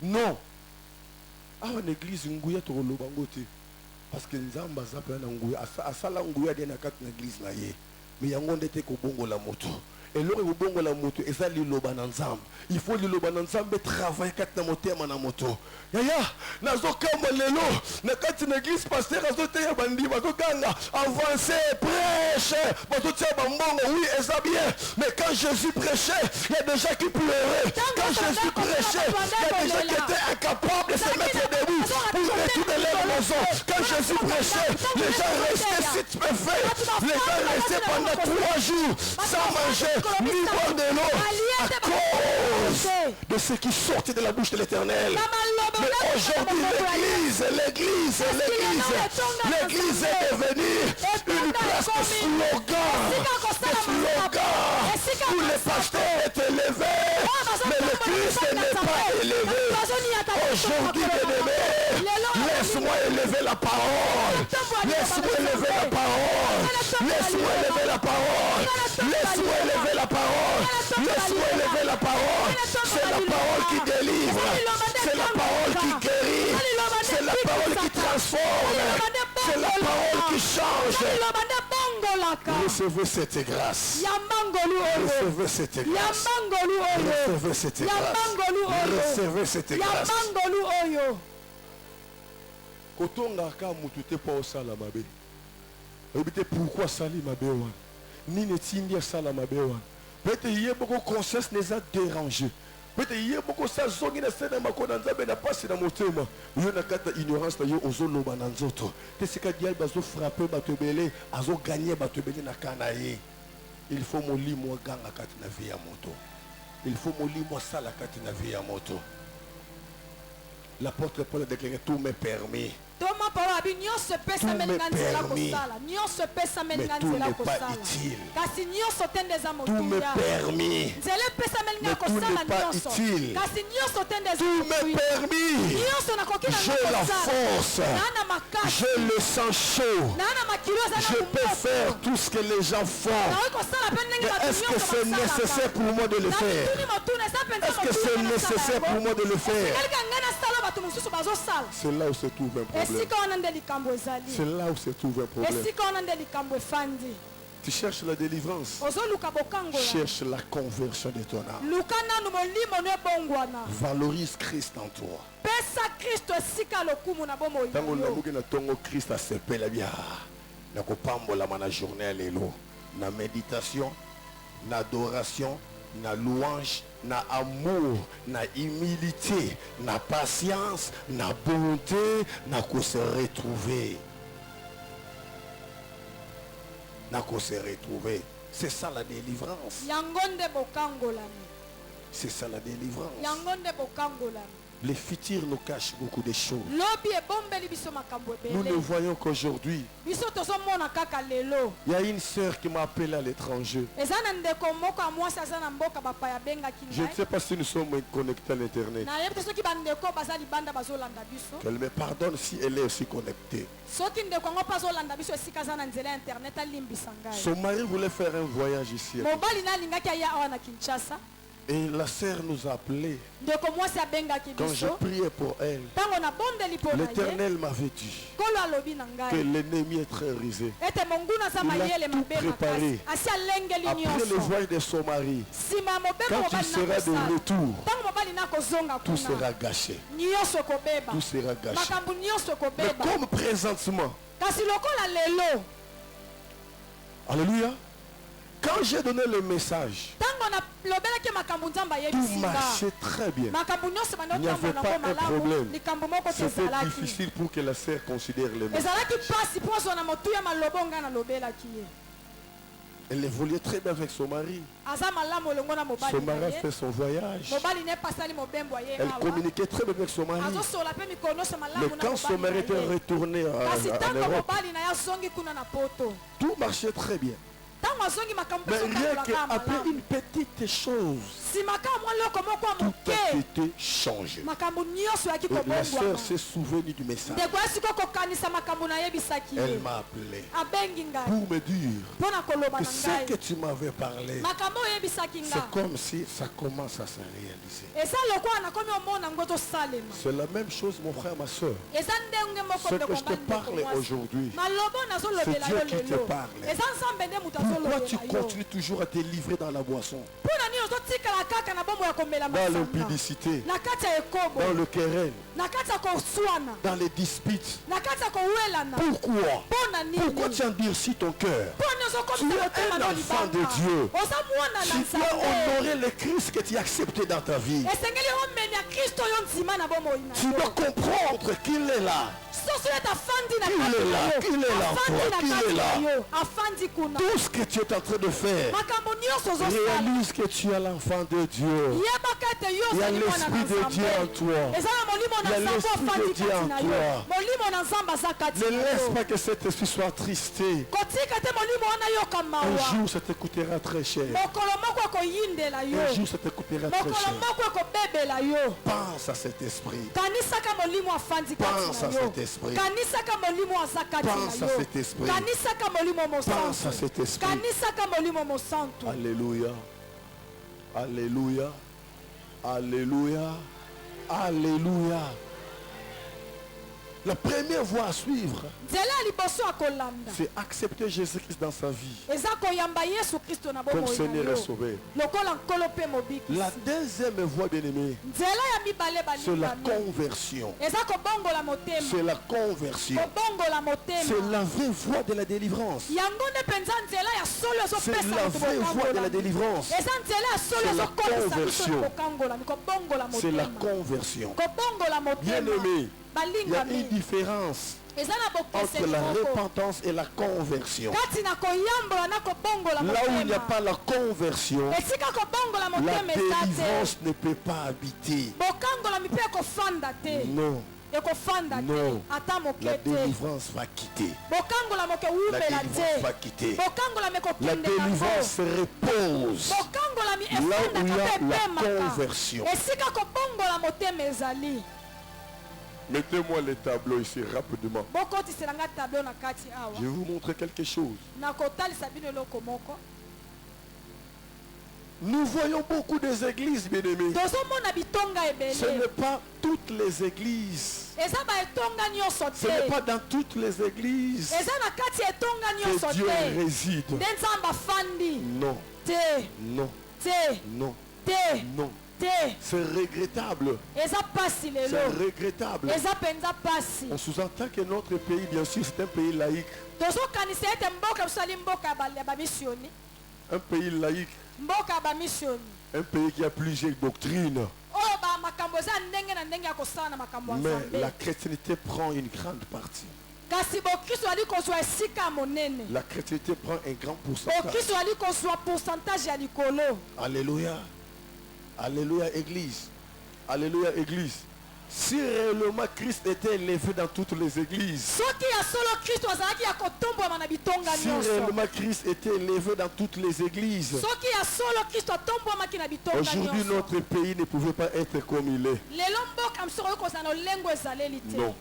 [SPEAKER 1] Non. Ah, en église, parce que Nzamba zapana nguya asala nguya de na kat na église na ye mais yango ndete ko bongo la moto et lori ko bongo la moto eza liloba na Nzamba il faut liloba na Nzamba travailler kat na motema na moto yaya nazo kamba lelo na kat na église pasteur azote ya bandi bazo kanga avancer prêche bazo tia bambongo oui eza bien mais quand Jésus prêchait il y a des gens qui pleuraient quand Jésus prêchait il y a des gens qui étaient incapables de se mettre debout pour retourner leur maison. Quand Jésus prêchait, les gens restaient stupéfaits. Les gens restaient pendant 3 jours sans manger ni boire de l'eau à cause de ce qui sortait de la bouche de l'Éternel. Mais aujourd'hui, l'église est devenue une place de slogan, où le pasteur est élevé, mais le Christ n'est pas élevé. Aujourd'hui, bien-aimé, laisse-moi élever la parole. Laisse-moi élever la parole. Laisse-moi élever la parole. Laisse-moi élever la parole. Laisse-moi élever la parole. C'est la parole qui délivre. C'est la parole qui guérit. C'est la parole qui transforme. C'est la parole qui change. Recevez cette grâce. Recevez cette grâce. Recevez cette grâce. Recevez cette grâce. Kotonga ka mutu te pa osala mabe. Obite pourquoi sali mabe wan? Ni ne tindi sala mabe wan. Peut-être hier beaucoup conscience les a dérangés. Peut-être hier beaucoup ça zongi na sena makona nzabe na pasi na motema. Yo na kata ignorance na yo ozolo bananzoto. Te sika dial bazo frapper batebele, azo gagner batebele na kanaye. Il faut moli mo ganga kati na vie ya moto. Il faut moli mo sala kati na vie ya moto. L'apôtre Paul a déclaré tout m'est permis. Tout m'est permis, mais tout n'est pas utile. Tout m'est permis, mais tout n'est pas utile. Tout m'est permis. J'ai la force. J'ai le sang chaud. Je peux faire tout ce que les gens font. Mais est-ce que c'est nécessaire pour moi de le faire? Est-ce que c'est nécessaire pour moi de le faire? C'est là où se trouve un problème. C'est là où se trouve un problème. Tu cherches la délivrance. Cherche la conversion de ton âme. Valorise Christ en toi. Christ a sepé la bien. Na kopambola mana journée lelo. Na méditation, na adoration, na louange, na amour, na humilité, na patience, na bonté, na ko se retrouver. Na ko se retrouver. C'est ça la délivrance. C'est ça la délivrance. Les futurs nous cachent beaucoup de choses. Nous ne voyons qu'aujourd'hui. Il y a une sœur qui m'a appelé à l'étranger. Je ne sais pas si nous sommes connectés à l'internet. Qu'elle me pardonne si elle est aussi connectée. Son mari voulait faire un voyage ici. Et la sœur nous a appelés.
[SPEAKER 3] ndeko mwasi abengaki
[SPEAKER 1] Quand je
[SPEAKER 3] biso
[SPEAKER 1] priais pour elle,
[SPEAKER 3] ntango nabondeli mpo na ye
[SPEAKER 1] l'Éternel m'avait dit
[SPEAKER 3] nkolo alobi na
[SPEAKER 1] que
[SPEAKER 3] ngai
[SPEAKER 1] l'ennemi est très rusé.
[SPEAKER 3] ete monguna aza
[SPEAKER 1] Il a
[SPEAKER 3] mayele
[SPEAKER 1] tout
[SPEAKER 3] mabe
[SPEAKER 1] préparé.
[SPEAKER 3] makasi asi alengeli
[SPEAKER 1] Après le
[SPEAKER 3] nyonso
[SPEAKER 1] voyage de son mari,
[SPEAKER 3] nsima ya mobembo
[SPEAKER 1] quand il
[SPEAKER 3] mobali
[SPEAKER 1] sera de
[SPEAKER 3] nakosala
[SPEAKER 1] retour,
[SPEAKER 3] ntango mobali nakozonga
[SPEAKER 1] tout
[SPEAKER 3] kuna
[SPEAKER 1] sera gâché.
[SPEAKER 3] nyonso ekobeba
[SPEAKER 1] Tout sera gâché.
[SPEAKER 3] makambo nyonso
[SPEAKER 1] Mais
[SPEAKER 3] ekobeba
[SPEAKER 1] comme présentement,
[SPEAKER 3] kasi lokola lelo
[SPEAKER 1] alléluia, quand j'ai donné le message,
[SPEAKER 3] ntango nalobelaki makambo nzambe
[SPEAKER 1] tout
[SPEAKER 3] ayebisinga
[SPEAKER 1] marchait très bien.
[SPEAKER 3] makambo nyonso
[SPEAKER 1] Il n'y avait
[SPEAKER 3] bandotambola
[SPEAKER 1] pas
[SPEAKER 3] yango
[SPEAKER 1] un
[SPEAKER 3] malamu
[SPEAKER 1] problème.
[SPEAKER 3] likambo moko te
[SPEAKER 1] C'était
[SPEAKER 3] ezalaki
[SPEAKER 1] difficile pour que la sœur considère le message.
[SPEAKER 3] ezalaki mpasi mpo azwa na motuya malobo ngai nalobelaki ye
[SPEAKER 1] Elle évoluait très bien avec son mari.
[SPEAKER 3] aza malamu elongo na mobali
[SPEAKER 1] Son
[SPEAKER 3] na
[SPEAKER 1] mari a
[SPEAKER 3] ye
[SPEAKER 1] fait son voyage.
[SPEAKER 3] mobali ne epasali mobembo ya ye
[SPEAKER 1] Elle
[SPEAKER 3] awa
[SPEAKER 1] communiquait très bien avec son mari.
[SPEAKER 3] azosola mpe mikolo nyonso
[SPEAKER 1] Mais
[SPEAKER 3] malamu na
[SPEAKER 1] quand son mari
[SPEAKER 3] mobali
[SPEAKER 1] était
[SPEAKER 3] na ye
[SPEAKER 1] retourné
[SPEAKER 3] kasi
[SPEAKER 1] en
[SPEAKER 3] ntango
[SPEAKER 1] Europe,
[SPEAKER 3] mobali na ye azongi kuna na poto
[SPEAKER 1] tout marchait très bien.
[SPEAKER 3] ntango azongi makambo
[SPEAKER 1] Mais
[SPEAKER 3] mpe
[SPEAKER 1] rien
[SPEAKER 3] ezotambolaka
[SPEAKER 1] qu'après
[SPEAKER 3] malamu
[SPEAKER 1] une petite chose,
[SPEAKER 3] nsima kaka mwa eloko moko ya
[SPEAKER 1] tout a
[SPEAKER 3] moke
[SPEAKER 1] été changé.
[SPEAKER 3] makambo nyonso yaki
[SPEAKER 1] Et la
[SPEAKER 3] kobongwana
[SPEAKER 1] sœur s'est souvenue du message.
[SPEAKER 3] ndeko ya sikoyo kokanisa makambo nayebisaki
[SPEAKER 1] Elle
[SPEAKER 3] ye
[SPEAKER 1] m'a appelé
[SPEAKER 3] abengi ngai
[SPEAKER 1] pour me dire
[SPEAKER 3] mpo na koloba
[SPEAKER 1] que
[SPEAKER 3] na
[SPEAKER 1] ce
[SPEAKER 3] ngai
[SPEAKER 1] que tu m'avais parlé,
[SPEAKER 3] makambo oyo oyebisaki nga
[SPEAKER 1] c'est comme si ça commence à se réaliser.
[SPEAKER 3] eza lokola nakomi omona yango tosalema
[SPEAKER 1] C'est la même chose, mon frère, ma soeur.
[SPEAKER 3] eza ndenge moko
[SPEAKER 1] Ce
[SPEAKER 3] ndeko
[SPEAKER 1] que je te
[SPEAKER 3] mobali, ndeko
[SPEAKER 1] parle
[SPEAKER 3] mwasi.
[SPEAKER 1] aujourd'hui,
[SPEAKER 3] malobo nazolobela
[SPEAKER 1] c'est
[SPEAKER 3] yo
[SPEAKER 1] Dieu qui te
[SPEAKER 3] lelo
[SPEAKER 1] parle.
[SPEAKER 3] eza nzambe nde moto
[SPEAKER 1] Pourquoi tu
[SPEAKER 3] azolobela yo
[SPEAKER 1] continues toujours à te livrer dans la boisson,
[SPEAKER 3] mpo na nini ozotikala kaka na bombo ya komela
[SPEAKER 1] dans
[SPEAKER 3] masanga
[SPEAKER 1] l'impudicité,
[SPEAKER 3] na kati ya ekobo
[SPEAKER 1] dans le querelle,
[SPEAKER 3] na kati ya koswana
[SPEAKER 1] dans les disputes?
[SPEAKER 3] na kati ya kowelana
[SPEAKER 1] Pourquoi?
[SPEAKER 3] mpo na nini
[SPEAKER 1] Pourquoi tu endurcis ton cœur?
[SPEAKER 3] mpo nini
[SPEAKER 1] Tu
[SPEAKER 3] ozokomisa
[SPEAKER 1] es
[SPEAKER 3] motema
[SPEAKER 1] un
[SPEAKER 3] na
[SPEAKER 1] enfant de
[SPEAKER 3] libanga
[SPEAKER 1] Dieu.
[SPEAKER 3] oza mwana na
[SPEAKER 1] Tu dois
[SPEAKER 3] nzambe
[SPEAKER 1] honorer le Christ que tu as accepté dans ta vie.
[SPEAKER 3] esengeli omemya kristo oyo nzima na bomoi na
[SPEAKER 1] Tu dois
[SPEAKER 3] yo
[SPEAKER 1] comprendre qu'il est là.
[SPEAKER 3] soso ete afandi na
[SPEAKER 1] Qu'il est là,
[SPEAKER 3] kati
[SPEAKER 1] qu'il est là,
[SPEAKER 3] afandi
[SPEAKER 1] toi,
[SPEAKER 3] na
[SPEAKER 1] qu'il est
[SPEAKER 3] kati
[SPEAKER 1] là.
[SPEAKER 3] na yo afandi kuna
[SPEAKER 1] Tout ce que tu es en train de faire,
[SPEAKER 3] makambo nyonso ozosala
[SPEAKER 1] réalise que tu es l'enfant de Dieu.
[SPEAKER 3] yebaka ete yo
[SPEAKER 1] Il y a
[SPEAKER 3] ozali mwana na
[SPEAKER 1] l'Esprit de Dieu en
[SPEAKER 3] nzambe
[SPEAKER 1] toi.
[SPEAKER 3] eza na molimo
[SPEAKER 1] Il y
[SPEAKER 3] na
[SPEAKER 1] a
[SPEAKER 3] nzambe
[SPEAKER 1] l'Esprit de
[SPEAKER 3] ofandi
[SPEAKER 1] Dieu
[SPEAKER 3] kati
[SPEAKER 1] en
[SPEAKER 3] na
[SPEAKER 1] toi.
[SPEAKER 3] yo molimo na nzambe aza kati
[SPEAKER 1] Ne
[SPEAKER 3] na
[SPEAKER 1] laisse
[SPEAKER 3] yo
[SPEAKER 1] pas que cet esprit soit attristé.
[SPEAKER 3] kotika te molimo wana yoka
[SPEAKER 1] Un
[SPEAKER 3] mawa
[SPEAKER 1] jour, ça te coûtera très cher.
[SPEAKER 3] mokolo moko ekoyindela yo
[SPEAKER 1] Un jour, ça te coûtera très
[SPEAKER 3] mokolo
[SPEAKER 1] cher.
[SPEAKER 3] moko ekobebela yo
[SPEAKER 1] Pense à cet esprit.
[SPEAKER 3] kanisaka molimo afandi
[SPEAKER 1] Pense
[SPEAKER 3] kati
[SPEAKER 1] à
[SPEAKER 3] na yo
[SPEAKER 1] cet esprit.
[SPEAKER 3] kanisaka molimo aza kati
[SPEAKER 1] Pense
[SPEAKER 3] na
[SPEAKER 1] à
[SPEAKER 3] yo
[SPEAKER 1] cet esprit.
[SPEAKER 3] kanisaka molimo
[SPEAKER 1] Pense à
[SPEAKER 3] mosantu
[SPEAKER 1] cet esprit.
[SPEAKER 3] kanisaka molimo mosantu
[SPEAKER 1] Alléluia. Alléluia. Alléluia. Alléluia. La première voie à suivre,
[SPEAKER 3] nzela ya liboso ya kolanda
[SPEAKER 1] c'est accepter Jésus-Christ dans sa vie
[SPEAKER 3] eza koyamba yesu kristo na
[SPEAKER 1] comme
[SPEAKER 3] bomoi
[SPEAKER 1] Seigneur
[SPEAKER 3] na
[SPEAKER 1] et
[SPEAKER 3] yo
[SPEAKER 1] Sauveur.
[SPEAKER 3] lokola nkolo mpe mobikisi
[SPEAKER 1] La deuxième voie, bien-aimé,
[SPEAKER 3] nzela ya mibale
[SPEAKER 1] c'est la
[SPEAKER 3] balingami
[SPEAKER 1] conversion.
[SPEAKER 3] eza kobongola motema
[SPEAKER 1] C'est la conversion.
[SPEAKER 3] kobongola
[SPEAKER 1] C'est
[SPEAKER 3] motema
[SPEAKER 1] la vraie voie de la délivrance.
[SPEAKER 3] yango nde mpenza nzela ya solo
[SPEAKER 1] C'est
[SPEAKER 3] ezopesa
[SPEAKER 1] la
[SPEAKER 3] moto
[SPEAKER 1] vraie voie de la
[SPEAKER 3] bokangola
[SPEAKER 1] délivrance.
[SPEAKER 3] eza nzela ya solo
[SPEAKER 1] C'est la
[SPEAKER 3] ezokolisa biso na
[SPEAKER 1] conversion.
[SPEAKER 3] kokangolami kobongola
[SPEAKER 1] C'est la
[SPEAKER 3] motema
[SPEAKER 1] conversion.
[SPEAKER 3] kobongola motema
[SPEAKER 1] Bien-aimé, il y a une
[SPEAKER 3] balingami
[SPEAKER 1] différence
[SPEAKER 3] eza na
[SPEAKER 1] entre
[SPEAKER 3] bokeseni
[SPEAKER 1] la
[SPEAKER 3] moko
[SPEAKER 1] repentance et la conversion.
[SPEAKER 3] kati na koyambola na kobongola
[SPEAKER 1] Là où il n'y a
[SPEAKER 3] motema
[SPEAKER 1] pas la conversion,
[SPEAKER 3] esika kobongola
[SPEAKER 1] la
[SPEAKER 3] motema eza te
[SPEAKER 1] délivrance ne peut pas habiter.
[SPEAKER 3] bokangolami mpe ekofanda te
[SPEAKER 1] Non,
[SPEAKER 3] ekofanda te
[SPEAKER 1] Non.
[SPEAKER 3] ata
[SPEAKER 1] la
[SPEAKER 3] moke te
[SPEAKER 1] délivrance va quitter.
[SPEAKER 3] bokangolami
[SPEAKER 1] La
[SPEAKER 3] okewumela
[SPEAKER 1] délivrance va
[SPEAKER 3] te
[SPEAKER 1] quitter.
[SPEAKER 3] bokangolami
[SPEAKER 1] La
[SPEAKER 3] ekokende
[SPEAKER 1] délivrance se repose.
[SPEAKER 3] bokangolami
[SPEAKER 1] Là où il y
[SPEAKER 3] efandaka
[SPEAKER 1] a
[SPEAKER 3] mpe
[SPEAKER 1] la
[SPEAKER 3] epemaka
[SPEAKER 1] conversion.
[SPEAKER 3] esika kobongola motema ezali
[SPEAKER 1] Mettez-moi les tableaux ici rapidement.
[SPEAKER 3] bokotisela nga tablo na kati awa
[SPEAKER 1] Je vais vous montrer quelque chose.
[SPEAKER 3] nakotalisa bino eloko moko
[SPEAKER 1] Nous voyons beaucoup des églises, bien-aimés.
[SPEAKER 3] tozomona bitonga
[SPEAKER 1] Ce n'est
[SPEAKER 3] ebele
[SPEAKER 1] pas toutes les églises.
[SPEAKER 3] eza baetonga nyonso
[SPEAKER 1] Ce n'est
[SPEAKER 3] te
[SPEAKER 1] pas dans toutes les églises
[SPEAKER 3] eza na kati ya etonga nyonso
[SPEAKER 1] que Dieu
[SPEAKER 3] te
[SPEAKER 1] réside.
[SPEAKER 3] nde nzambe afandi
[SPEAKER 1] Non,
[SPEAKER 3] te
[SPEAKER 1] non,
[SPEAKER 3] te
[SPEAKER 1] non,
[SPEAKER 3] te
[SPEAKER 1] non.
[SPEAKER 3] te
[SPEAKER 1] C'est regrettable.
[SPEAKER 3] eza pasi
[SPEAKER 1] C'est
[SPEAKER 3] lelo
[SPEAKER 1] regrettable.
[SPEAKER 3] eza mpenza pasi
[SPEAKER 1] On sous-entend que notre pays, bien sûr, c'est un pays laïque.
[SPEAKER 3] tozokanisa ete mboka tosali mboka ya bamisioni
[SPEAKER 1] Un pays laïque.
[SPEAKER 3] mboka ya bamisioni
[SPEAKER 1] Un pays qui a plusieurs doctrines.
[SPEAKER 3] oyo bamakambo eza ndenge na ndenge ya kosala na makambo ya
[SPEAKER 1] Mais
[SPEAKER 3] nzambe
[SPEAKER 1] la chrétienté prend une grande partie.
[SPEAKER 3] kasi bokristo ali kozwa esika ya monene
[SPEAKER 1] La chrétienté prend un grand pourcentage.
[SPEAKER 3] bokristo ali kozwa pourcentage ya likolo
[SPEAKER 1] Alléluia. Alléluia, Église. Alléluia, Église. Si réellement Christ était élevé dans toutes les églises,
[SPEAKER 3] soki ya solo kristo azalaki ya kotombwama na bitonga
[SPEAKER 1] si
[SPEAKER 3] nyonso
[SPEAKER 1] réellement Christ était élevé dans toutes les églises,
[SPEAKER 3] soki ya solo kristo atombwamaki na bitonga
[SPEAKER 1] aujourd'hui
[SPEAKER 3] nyonso
[SPEAKER 1] notre pays ne pouvait pas être comme il est.
[SPEAKER 3] lelo mboka mosuku oyo kozala na olengo ezaleli te
[SPEAKER 1] Non,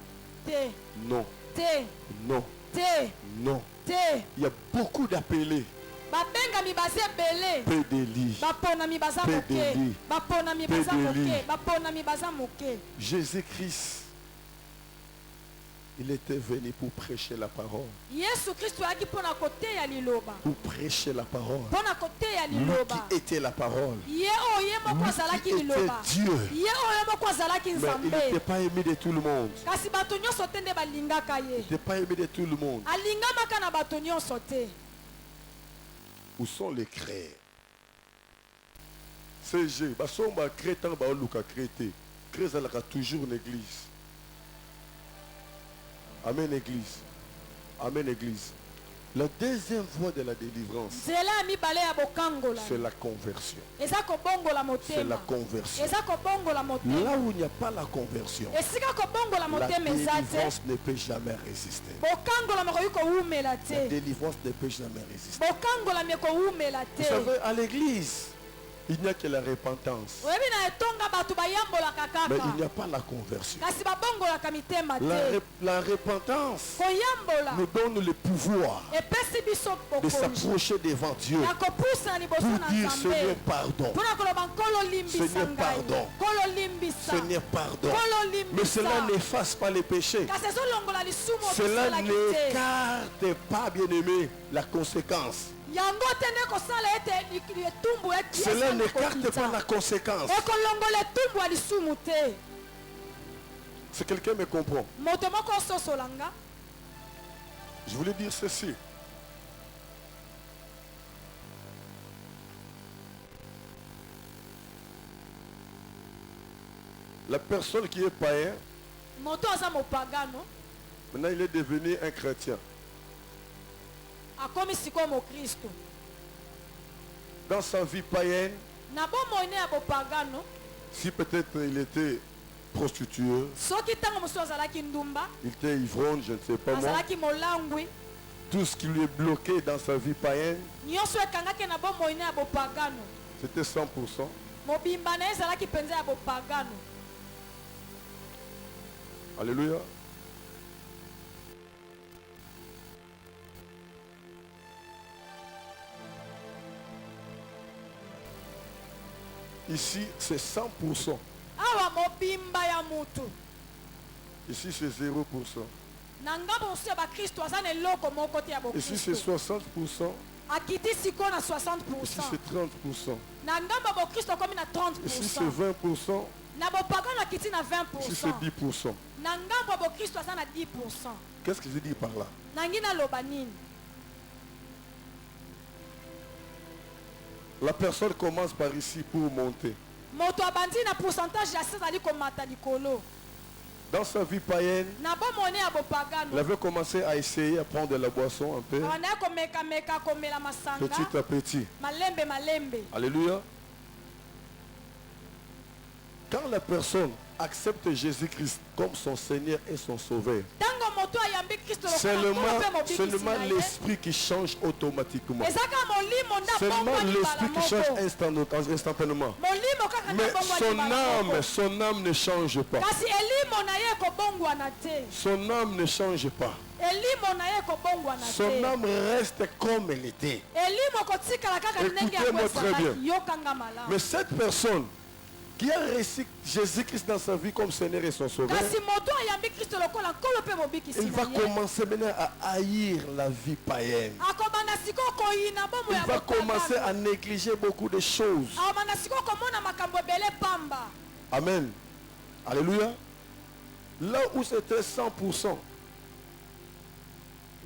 [SPEAKER 3] te
[SPEAKER 1] non,
[SPEAKER 3] te
[SPEAKER 1] non,
[SPEAKER 3] te
[SPEAKER 1] non.
[SPEAKER 3] te
[SPEAKER 1] Il y a beaucoup d'appelés.
[SPEAKER 3] babengaka bakangami baza ebele
[SPEAKER 1] peu de lits.
[SPEAKER 3] baponami baza
[SPEAKER 1] Peu de
[SPEAKER 3] moke
[SPEAKER 1] lits.
[SPEAKER 3] baponami
[SPEAKER 1] Peu
[SPEAKER 3] baza
[SPEAKER 1] de
[SPEAKER 3] moke
[SPEAKER 1] lits.
[SPEAKER 3] baponami baza moke.
[SPEAKER 1] Jésus-Christ, il était venu pour prêcher la parole.
[SPEAKER 3] Yesu Kristo ayaki mpona koteya liloba
[SPEAKER 1] Pour prêcher la parole.
[SPEAKER 3] mpona koteya
[SPEAKER 1] Lui
[SPEAKER 3] liloba
[SPEAKER 1] qui était la parole.
[SPEAKER 3] ye oyo ye moko
[SPEAKER 1] Lui
[SPEAKER 3] azalaki
[SPEAKER 1] qui était
[SPEAKER 3] liloba
[SPEAKER 1] Dieu.
[SPEAKER 3] ye oyo moko azalaki
[SPEAKER 1] Mais il
[SPEAKER 3] nzambe
[SPEAKER 1] n'était pas aimé de tout le monde.
[SPEAKER 3] kasi bato nyonso te nde balingaka
[SPEAKER 1] Il
[SPEAKER 3] ye
[SPEAKER 1] n'était pas aimé de tout le monde.
[SPEAKER 3] alingamaka na bato nyonso te.
[SPEAKER 1] Où sont les crêts? C'est G. Basomba crétant baoluka crété. Crézalaka toujours une église. Amen église. Amen église. La deuxième voie de la délivrance,
[SPEAKER 3] nzela ya mibale ya bokangola
[SPEAKER 1] c'est la conversion.
[SPEAKER 3] eza kobongola
[SPEAKER 1] C'est la
[SPEAKER 3] motema
[SPEAKER 1] conversion.
[SPEAKER 3] eza kobongola motema
[SPEAKER 1] Là où il n'y a pas la conversion,
[SPEAKER 3] esika kobongola
[SPEAKER 1] la
[SPEAKER 3] motema eza te
[SPEAKER 1] délivrance ne peut jamais résister.
[SPEAKER 3] bokangola koki kowumela
[SPEAKER 1] La
[SPEAKER 3] te
[SPEAKER 1] délivrance ne peut jamais résister.
[SPEAKER 3] bokangola kowumela
[SPEAKER 1] Vous
[SPEAKER 3] te.
[SPEAKER 1] savez, à l'église, il n'y a que la repentance.
[SPEAKER 3] oyebi na etonga bato bayambolaka
[SPEAKER 1] Mais il
[SPEAKER 3] kaka
[SPEAKER 1] n'y a pas la conversion.
[SPEAKER 3] kasi babongolaka mitema
[SPEAKER 1] La,
[SPEAKER 3] te.
[SPEAKER 1] la repentance
[SPEAKER 3] koyambola
[SPEAKER 1] nous donne le pouvoir
[SPEAKER 3] epesi biso
[SPEAKER 1] de
[SPEAKER 3] bokonzi
[SPEAKER 1] s'approcher devant Dieu
[SPEAKER 3] ya kopusa na liboso
[SPEAKER 1] pour
[SPEAKER 3] na
[SPEAKER 1] dire Seigneur
[SPEAKER 3] nzambe
[SPEAKER 1] pardon.
[SPEAKER 3] mpona koloba nkolo limbisa
[SPEAKER 1] Seigneur,
[SPEAKER 3] ngai
[SPEAKER 1] pardon.
[SPEAKER 3] nkolo limbisa
[SPEAKER 1] Seigneur pardon.
[SPEAKER 3] nkolo
[SPEAKER 1] Mais cela
[SPEAKER 3] limbisa
[SPEAKER 1] n'efface pas les péchés.
[SPEAKER 3] kasi ezolongola lisumu
[SPEAKER 1] Cela
[SPEAKER 3] obisalaki te
[SPEAKER 1] n'écarte pas, bien-aimé, la conséquence.
[SPEAKER 3] yango te nde kosala ete etumbu
[SPEAKER 1] Cela n'écarte pas la conséquence.
[SPEAKER 3] ekolongola etumbu ya lisumu te.
[SPEAKER 1] Si quelqu'un me comprend,
[SPEAKER 3] moto moko ososolanga
[SPEAKER 1] je voulais dire ceci. La personne qui est païen,
[SPEAKER 3] moto aza mopagano
[SPEAKER 1] maintenant il est devenu un chrétien.
[SPEAKER 3] akomi sikoyo mokristo
[SPEAKER 1] Dans sa vie païenne,
[SPEAKER 3] na bomoi ne ya bopagano
[SPEAKER 1] si peut-être il était prostitué,
[SPEAKER 3] soki ntango mosusu azalaki ndumba
[SPEAKER 1] il était ivrogne, je ne sais pas moi,
[SPEAKER 3] azalaki molangwi
[SPEAKER 1] tout ce qui lui est bloqué dans sa vie païenne,
[SPEAKER 3] nyonso ekangaki na bomoi ne ya bopagano
[SPEAKER 1] c'était 100%.
[SPEAKER 3] mobimba na ye ezalaki mpenza ya bopagano.
[SPEAKER 1] Alléluia. Ici, c'est 100%.
[SPEAKER 3] awa mobimba ya mutu
[SPEAKER 1] Ici, c'est 0%.
[SPEAKER 3] na ngambo mosusu ya bakristo aza na eloko moko te ya
[SPEAKER 1] Ici, c'est
[SPEAKER 3] bokristo
[SPEAKER 1] 60%.
[SPEAKER 3] akiti sikoyo na
[SPEAKER 1] Ici,
[SPEAKER 3] 60%.
[SPEAKER 1] c'est 30%.
[SPEAKER 3] na ngambo ya bokristo akomi na
[SPEAKER 1] Ici, c'est
[SPEAKER 3] 30%.
[SPEAKER 1] 20%.
[SPEAKER 3] na bopagano akiti na
[SPEAKER 1] Ici, c'est
[SPEAKER 3] 20%.
[SPEAKER 1] 10%.
[SPEAKER 3] na ngambo ya bokristo aza na 10%.
[SPEAKER 1] Qu'est-ce que je dis par là?
[SPEAKER 3] nangi naloba nini?
[SPEAKER 1] La personne commence par ici pour monter.
[SPEAKER 3] moto abandi na pourcentage ya se azali komata likolo
[SPEAKER 1] Dans sa vie païenne,
[SPEAKER 3] na bomone ya
[SPEAKER 1] il
[SPEAKER 3] bopagano
[SPEAKER 1] avait commencé à essayer à prendre de la boisson un peu,
[SPEAKER 3] abandaki komekameka komela masanga
[SPEAKER 1] petit à petit.
[SPEAKER 3] malembe malembe.
[SPEAKER 1] Alléluia. Quand la personne accepte Jésus-Christ comme son Seigneur et son Sauveur,
[SPEAKER 3] ntango moto ayambi kristo lokola
[SPEAKER 1] seulement,
[SPEAKER 3] nkolo mpe mobikisi
[SPEAKER 1] seulement
[SPEAKER 3] na ye
[SPEAKER 1] l'esprit qui change automatiquement.
[SPEAKER 3] ezaka molimo nde
[SPEAKER 1] Seulement
[SPEAKER 3] abongwani
[SPEAKER 1] l'esprit
[SPEAKER 3] mbala
[SPEAKER 1] qui change
[SPEAKER 3] moko
[SPEAKER 1] instantanément.
[SPEAKER 3] molimo kaka nde
[SPEAKER 1] Mais
[SPEAKER 3] abongwani
[SPEAKER 1] son âme ne change pas.
[SPEAKER 3] kasi elimo na ye ekobongwana te.
[SPEAKER 1] Son âme ne change pas.
[SPEAKER 3] elimo na ye ekobongwana
[SPEAKER 1] Son
[SPEAKER 3] te.
[SPEAKER 1] âme reste comme elle était.
[SPEAKER 3] elimo kotikala kaka ndenge yango
[SPEAKER 1] Écoutez-moi très bien.
[SPEAKER 3] ezalaki yokanga malamu.
[SPEAKER 1] Mais cette personne qui a reçu Jésus-Christ dans sa vie comme Seigneur et son Sauveur,
[SPEAKER 3] kasi moto ayambi kristo lokola nkolo mpe mobikisi
[SPEAKER 1] il va
[SPEAKER 3] na ye
[SPEAKER 1] commencer maintenant à haïr la vie païenne.
[SPEAKER 3] akobanda sikoyo koyina bomo
[SPEAKER 1] Il
[SPEAKER 3] ya
[SPEAKER 1] va commencer
[SPEAKER 3] bopagano.
[SPEAKER 1] à négliger beaucoup de choses.
[SPEAKER 3] akobanda sikoyo komona makambo ebele pamba.
[SPEAKER 1] Amen. Alléluia. Là où c'était 100%,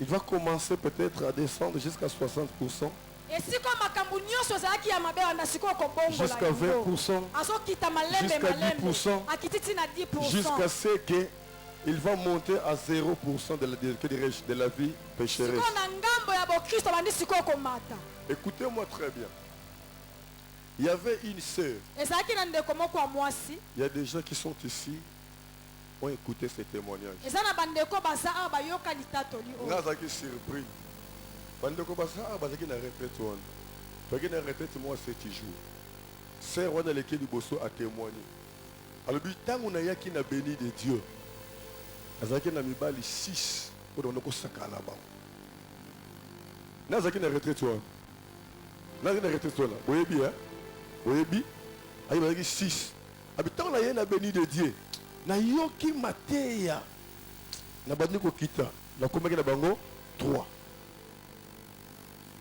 [SPEAKER 1] il va commencer peut-être à descendre jusqu'à 60%,
[SPEAKER 3] esiko makambo nyonso ezalaki ya mabe banda sikoyo kobongola
[SPEAKER 1] jusqu'à
[SPEAKER 3] yango
[SPEAKER 1] 20%,
[SPEAKER 3] azokita malembe
[SPEAKER 1] jusqu'à
[SPEAKER 3] malembe
[SPEAKER 1] 10%,
[SPEAKER 3] akiti ntina 10%.
[SPEAKER 1] jusqu'à ce qu'il va monter à 0% de la vie pécheresse.
[SPEAKER 3] sikoyo na ngambo ya bokristo bandi sikoyo komata.
[SPEAKER 1] Écoutez-moi très bien. Il y avait une sœur.
[SPEAKER 3] ezalaki na ndeko moko ya mwasi
[SPEAKER 1] Il y a des gens qui sont ici, ont écouté ces témoignages.
[SPEAKER 3] eza na bandeko baza awa bayoka litatoli oyo.
[SPEAKER 1] Nga zaki surpris. Bandeko basa bazaki na retraite wana. Toki na retraite moi 7 jours. Sœur wana leki liboso a témoigné. Alors bitango na yaki na béni de Dieu. Azaki na mibali 6 pour donner ko sakala ba. Na zaki na retraite wana. Là, il a arrêté cela. Vous voyez bien, il y a 6. Habitant la yena béni de Dieu. Na yoki mateya. Na bandi ko kita. Na komaki na bango 3.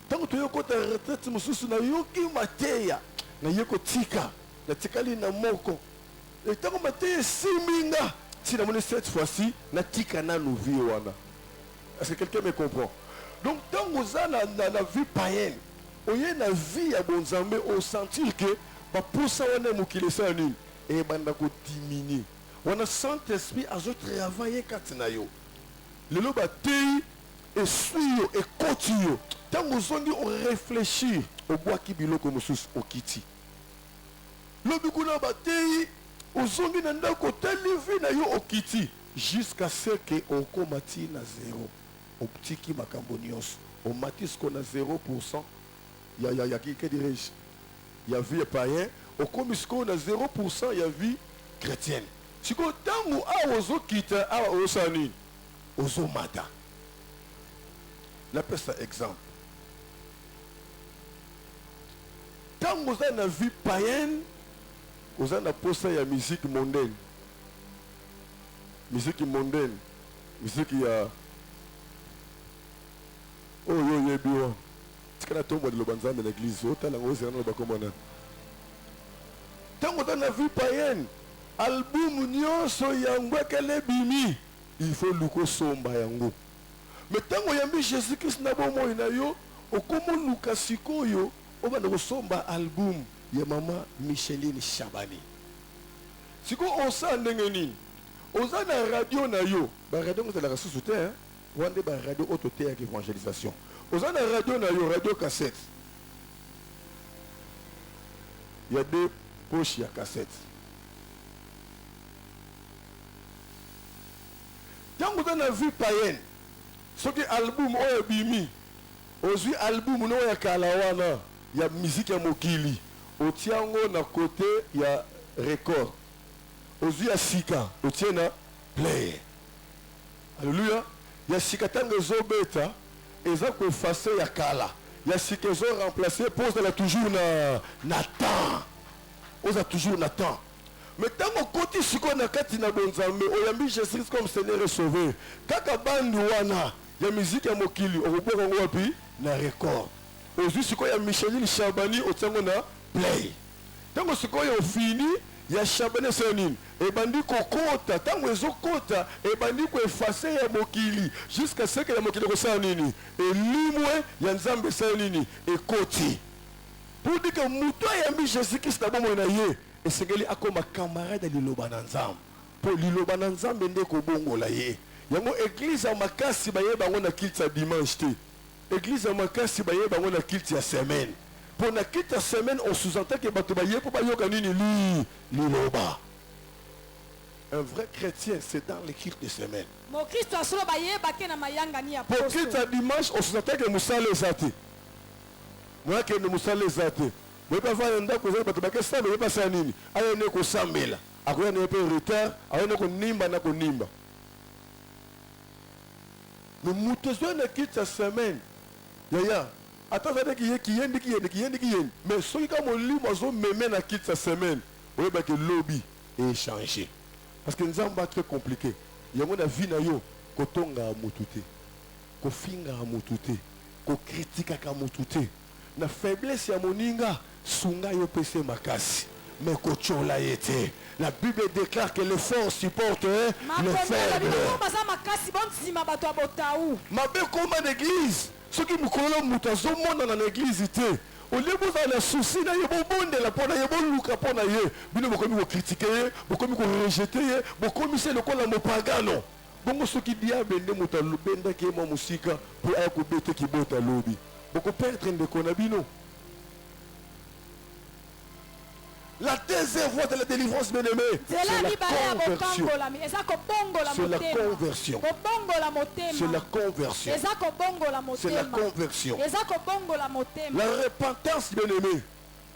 [SPEAKER 1] Tant que tu as une retraite, mususu na yoki mateya. Na yoko tika. Na tikali na moko. Et tant que mateya siminga. Si na moni cette fois-ci, na tika na nous vie wana. Est-ce que quelqu'un me comprend? Donc tant que vous avez la vie païenne, vous avez la vie à Bonzambe, au sentir que pour ça on est mokile ça nul et banda ko diminuer. On a Saint-Esprit à travailler katinayo. Le loba tei et suyo et continue. Tant que vous avez réfléchir au bois qui biloko musus au kiti. Le bikuna batei uzongi nanda ko telivi na yo au kiti jusqu'à ce que on komati na zéro. Au petit qui m'a cambonios, au matis qu'on a 0%, il y a qui dirais-je, il y a vie païen, au commis qu'on a 0%, il y a vie chrétienne. Si qu'on tant ou a ozo quitte a osani, ozo mata. L'appelle ça exemple. Tant vous avez une vie païenne, vous avez posé la musique mondaine. Musique mondaine, musique qui a oh yo yo biwa tikana tombo de lobanzambe na église otala ngozi na bakomana tango dans la vie païenne album nyonso yango kele bimi il faut luko somba yango mais tango yambi Jésus Christ na bomo na yo okomo luka sikoyo obanda ko somba album ya mama Micheline Chabani siko osa ndenge nini oza na radio na yo ba radio ngela ka susu te hein. Wande ba radio autoté avec évangélisation. Aux ana radio na yo radio cassette. Il y a deux poches à cassette. Tant que dans la vie païenne, ce qui album o bimi, aujourd'hui album no ya kalawana, il y a musique ya mokili. Au tiango na côté il y a record. Aujourd'hui ya sika, au tiena play. Alléluia. Il y a sikatanga zobeta et ça qu'on fasse ya kala. Il y a sikezo remplacé pose la toujours na temps. Oza toujours na temps. Mais tant qu'on côté siko na kati na bonzambe, oyambi Jésus comme Seigneur et Sauveur. Kaka bandi wana, ya musique ya mokili, oboka ngo wapi na record. Aujourd'hui siko ya Micheline Chabani otango na play. Tant que siko ya fini ya Chabane Senine et bandi kokota tango ezokota et bandi ko effacer ya mokili jusqu'à ce que la mokili ko sa nini et limwe ya nzambe sa nini et koti pour dire que muto ya mi Jésus Christ na bomo na ye et sengeli akoma camarade liloba na nzambe pour liloba na nzambe ndeko bongola ye yango église ya makasi baye bango na kilte ya dimanche te église ya makasi baye bango na kilte ya semaine. Pour la quitte semaine, on sous-entend que Batobaye pour liloba. Un vrai chrétien, c'est dans les cultes de semaine. Pour quitte dimanche, on sous-entend que Moussa les a été. Moi, que Moussa les a été. Vous ne pouvez pas faire un peu de temps, ça ne veut pas faire nini. Aïe, ne ko sambela. Akoya ne peu retard, aïe ne ko nimba na ko nimba. Mais moutezo ne quitte semaine. Yaya. Attends, qui mais ceux qui ont lu mon même na quitte sa semaine, vous voyez que le lobby est changé. Parce que nous sommes pas très compliqué. Il y a une vie na yo, ko tonga mutute, ko finga mutute, ko critique ka mutute. Na faiblesse ya moninga, sunga yo pese makasi. Mais ko chola yete. La Bible déclare que le fort supporte le faible. Ma belle comment d'église. Ce qui me connaît, nous sommes dans l'église. Au lieu de la souci, il y a des gens qui ont critiqué, beaucoup ont rejeté, beaucoup ont mis le pagano. Beaucoup ceux qui disent que nous avons fait des musique pour être qui botte à lobby. Beaucoup perdre de conabino. La deuxième voie de la délivrance, bien aimé, c'est la conversion. C'est la conversion. C'est la conversion. C'est la conversion. La repentance, bien aimé,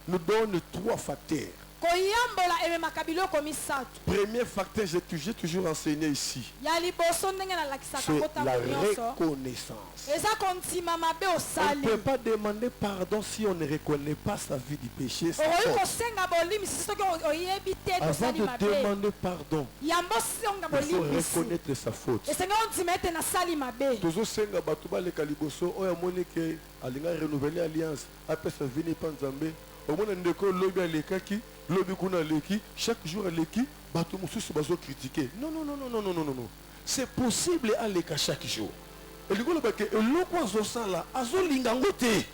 [SPEAKER 1] nous donne 3 facteurs
[SPEAKER 3] koyambola ememaka biloko misato.
[SPEAKER 1] Premier facteur, j'ai toujours enseigné ici.
[SPEAKER 3] Ya liboso ndenge nalakisaka
[SPEAKER 1] C'est
[SPEAKER 3] kota
[SPEAKER 1] la
[SPEAKER 3] nyonso.
[SPEAKER 1] reconnaissance.
[SPEAKER 3] Eza kondima mabe
[SPEAKER 1] On ne
[SPEAKER 3] osali.
[SPEAKER 1] peut pas demander pardon si on ne reconnaît pas sa vie du péché. sa
[SPEAKER 3] Okoki
[SPEAKER 1] faute.
[SPEAKER 3] kosenga bolimi soki oyebi te
[SPEAKER 1] Avant
[SPEAKER 3] tosali
[SPEAKER 1] de
[SPEAKER 3] mabe.
[SPEAKER 1] demander pardon,
[SPEAKER 3] Yambo songa
[SPEAKER 1] il faut
[SPEAKER 3] bolimi.
[SPEAKER 1] reconnaître sa faute.
[SPEAKER 3] Esenga ondima ete nasali mabe.
[SPEAKER 1] tozosenga bato baleka liboso oyo amoni ke alinga renouveler alliance apesa vini pa nzambe omona ndeko lobi alekaki lobi kuna aleki chaque jour aleki bato mosusu bazokritike non non non non non non non non c'est possible aleka chaque jour elingi oloba ke eloko azosala azolinga yango te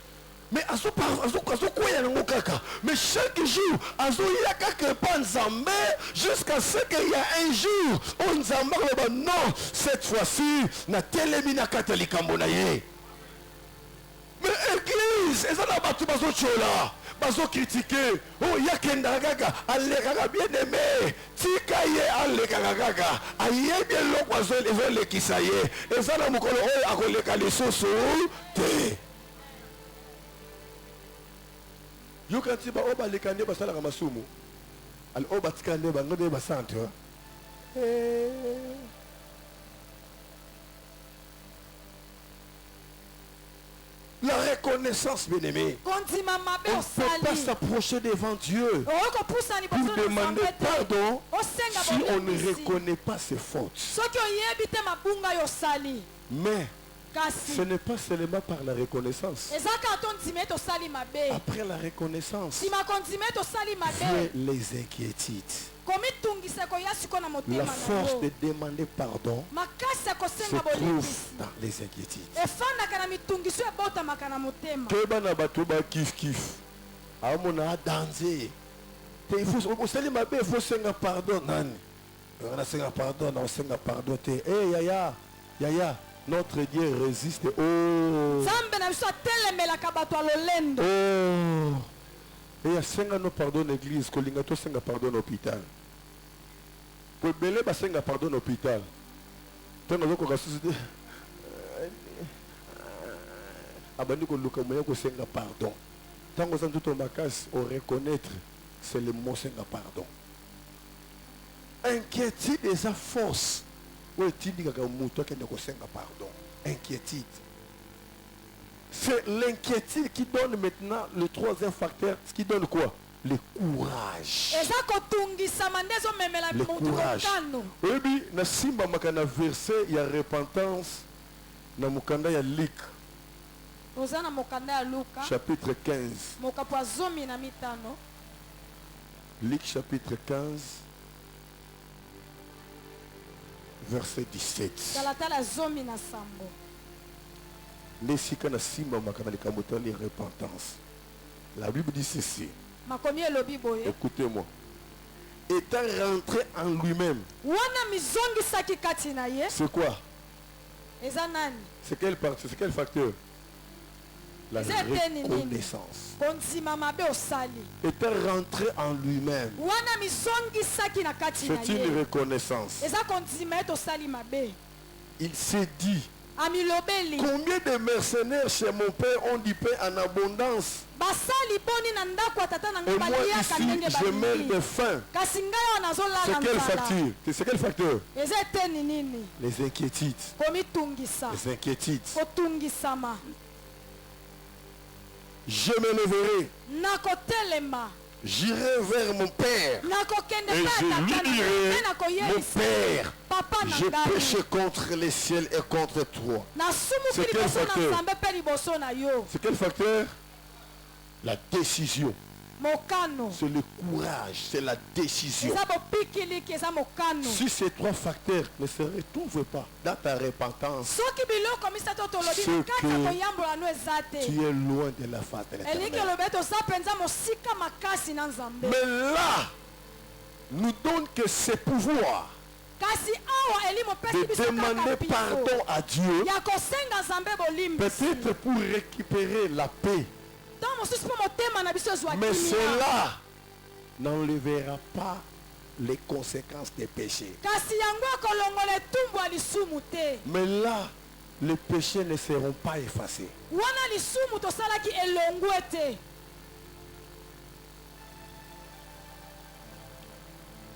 [SPEAKER 1] mais azokwea yango kaka mais chaque jour azoya kaka epa nzambe jusqu'à ce qu'il y a un jour oyo nzambe akoloba non cette fois-ci natelemi na kati ya likambo na ye. Mais église eza na bato bazotiola bazokritike oyo yakendaka kaka alekaka bien aimé tika ye alekaka kaka ayebi eloko ezolekisa ye eza na mokolo oyo akoleka lisusu te. yoka nti baoyo baleka nde basalaka masumu ali oyo batika nde bango nde basantre la reconnaissance, bien-aimé. On ne peut pas s'approcher devant Dieu pour demander pardon si on ne reconnaît pas ses fautes. Mais ce n'est pas seulement par la reconnaissance. Après la reconnaissance, vient les inquiétudes. La force de demander pardon se trouve dans les inquiétudes. Keba bato ba kif kif. Amona danger. Il faut senga pardon nani. On senga pardon, on senga pardon te. Eh yaya, yaya, notre Dieu résiste. Oh. Oh. Et senga no pardon l'église, kolinga to senga pardon l'hôpital. Pour belé ba senga pardon l'hôpital. Tango zoko kasusu abandi ko luka moya ko senga pardon. Tango santu to makas au reconnaître c'est le mot senga pardon. Inquiétude et sa force. Ou est-il que muto kende ko senga pardon. Inquiétude. C'est l'inquiétude qui donne maintenant le troisième facteur, ce qui donne quoi? Le courage. Le courage. Oui, na simba makana verset, il y a repentance. Na mukanda ya Luc. Chapitre 15. Luc chapitre 15. Verset 17. Repentance. La Bible dit ceci. Écoutez-moi. Étant rentré en lui-même. C'est quoi? C'est quel facteur? La reconnaissance. Étant rentré en lui-même. C'est une reconnaissance. Il s'est dit. Combien de mercenaires chez mon père ont du pain en abondance? Et moi ici, je meurs de faim. C'est quel facteur? C'est quel facteur? Les inquiétudes. Les inquiétudes. Je me leverai. J'irai vers mon père et je lui dirai, mon père, j'ai péché contre les ciels et contre toi. C'est quel facteur? C'est quel facteur? La décision. C'est le courage, c'est la décision. Si ces trois facteurs ne se retrouvent pas dans ta repentance, c'est que tu es loin de la face de l'Éternel. Mais là, nous donne que ce pouvoir de demander pardon à Dieu, peut-être pour récupérer la paix. Mais cela n'enlèvera pas les conséquences des péchés. Mais là, les péchés ne seront pas effacés.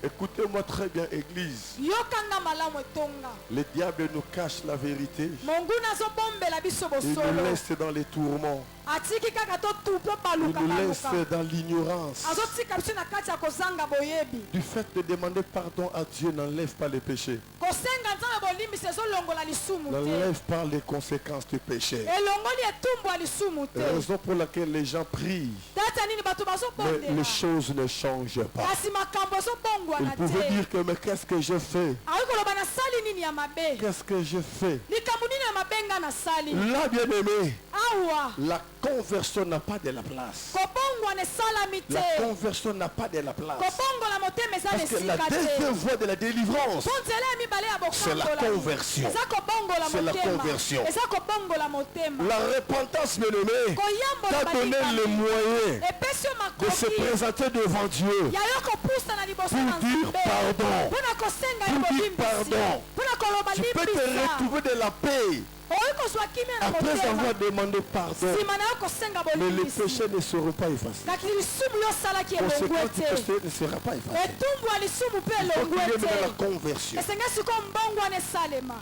[SPEAKER 1] Écoutez-moi très bien, Église.
[SPEAKER 3] Yokanga malamu etonga.
[SPEAKER 1] Le diable nous cache la vérité.
[SPEAKER 3] Monguna azobombela biso
[SPEAKER 1] Il nous
[SPEAKER 3] bosolo.
[SPEAKER 1] laisse dans les tourments.
[SPEAKER 3] Atiki kaka totu po
[SPEAKER 1] Il
[SPEAKER 3] baluka
[SPEAKER 1] nous laisse
[SPEAKER 3] baluka.
[SPEAKER 1] dans l'ignorance.
[SPEAKER 3] Azotika biso na kati ya kozanga boyebi.
[SPEAKER 1] Du fait de demander pardon à Dieu n'enlève pas les péchés.
[SPEAKER 3] Kosenga nzambe bolimbisa ezolongola lisumu te.
[SPEAKER 1] N'enlève pas les conséquences du péché.
[SPEAKER 3] Elongoli etumbu ya lisumu te.
[SPEAKER 1] Raison pour laquelle les gens prient.
[SPEAKER 3] Tata nini bato
[SPEAKER 1] Mais
[SPEAKER 3] bazobondela.
[SPEAKER 1] les choses ne changent pas.
[SPEAKER 3] Kasi makambo
[SPEAKER 1] Il
[SPEAKER 3] ezobongwana
[SPEAKER 1] pouvait
[SPEAKER 3] te.
[SPEAKER 1] dire que mais qu'est-ce que je fais?
[SPEAKER 3] Akoki koloba nasali nini ya mabe.
[SPEAKER 1] Qu'est-ce que je fais?
[SPEAKER 3] Likambo nini ya mabe nga nasali.
[SPEAKER 1] Là, bien aimé,
[SPEAKER 3] Awa.
[SPEAKER 1] la conversion n'a pas de la place.
[SPEAKER 3] Kobongwana esalami
[SPEAKER 1] La
[SPEAKER 3] te.
[SPEAKER 1] conversion n'a pas de la place.
[SPEAKER 3] Kobongola motema eza na
[SPEAKER 1] Parce que la
[SPEAKER 3] esika
[SPEAKER 1] deuxième
[SPEAKER 3] te.
[SPEAKER 1] voie de la délivrance,
[SPEAKER 3] Po nzela ya mibale ya
[SPEAKER 1] c'est la
[SPEAKER 3] bokangola.
[SPEAKER 1] conversion.
[SPEAKER 3] Eza kobongola
[SPEAKER 1] C'est la
[SPEAKER 3] motema.
[SPEAKER 1] conversion.
[SPEAKER 3] Eza kobongola motema.
[SPEAKER 1] La repentance, bien aimé,
[SPEAKER 3] Koyambola
[SPEAKER 1] t'a donné le
[SPEAKER 3] balikami.
[SPEAKER 1] moyen
[SPEAKER 3] Epesi yo
[SPEAKER 1] de se
[SPEAKER 3] makoki.
[SPEAKER 1] présenter devant Dieu
[SPEAKER 3] Ya yo kopusa na liboso
[SPEAKER 1] pour
[SPEAKER 3] na
[SPEAKER 1] dire
[SPEAKER 3] Nzambe.
[SPEAKER 1] pardon.
[SPEAKER 3] Mpona kosenga
[SPEAKER 1] Pour
[SPEAKER 3] ye
[SPEAKER 1] dire
[SPEAKER 3] bolimbisi.
[SPEAKER 1] pardon.
[SPEAKER 3] Mpona koloba
[SPEAKER 1] Tu peux te
[SPEAKER 3] limbisa.
[SPEAKER 1] retrouver de la paix
[SPEAKER 3] Okoki kozwa kimia na
[SPEAKER 1] après
[SPEAKER 3] motema.
[SPEAKER 1] avoir demandé pardon.
[SPEAKER 3] Nsima na yo kosenga
[SPEAKER 1] Mais les
[SPEAKER 3] bolimbisi.
[SPEAKER 1] péchés ne seront pas effacés.
[SPEAKER 3] Kaki lisumu yo osalaki elongwe
[SPEAKER 1] Conséquence du
[SPEAKER 3] te.
[SPEAKER 1] péché ne sera pas effacée.
[SPEAKER 3] Etumbu ya lisumu mpe
[SPEAKER 1] Il faut qu'il y ait
[SPEAKER 3] elongwe
[SPEAKER 1] maintenant la
[SPEAKER 3] te.
[SPEAKER 1] conversion.
[SPEAKER 3] Esenga sikoyo mbongwana esalema.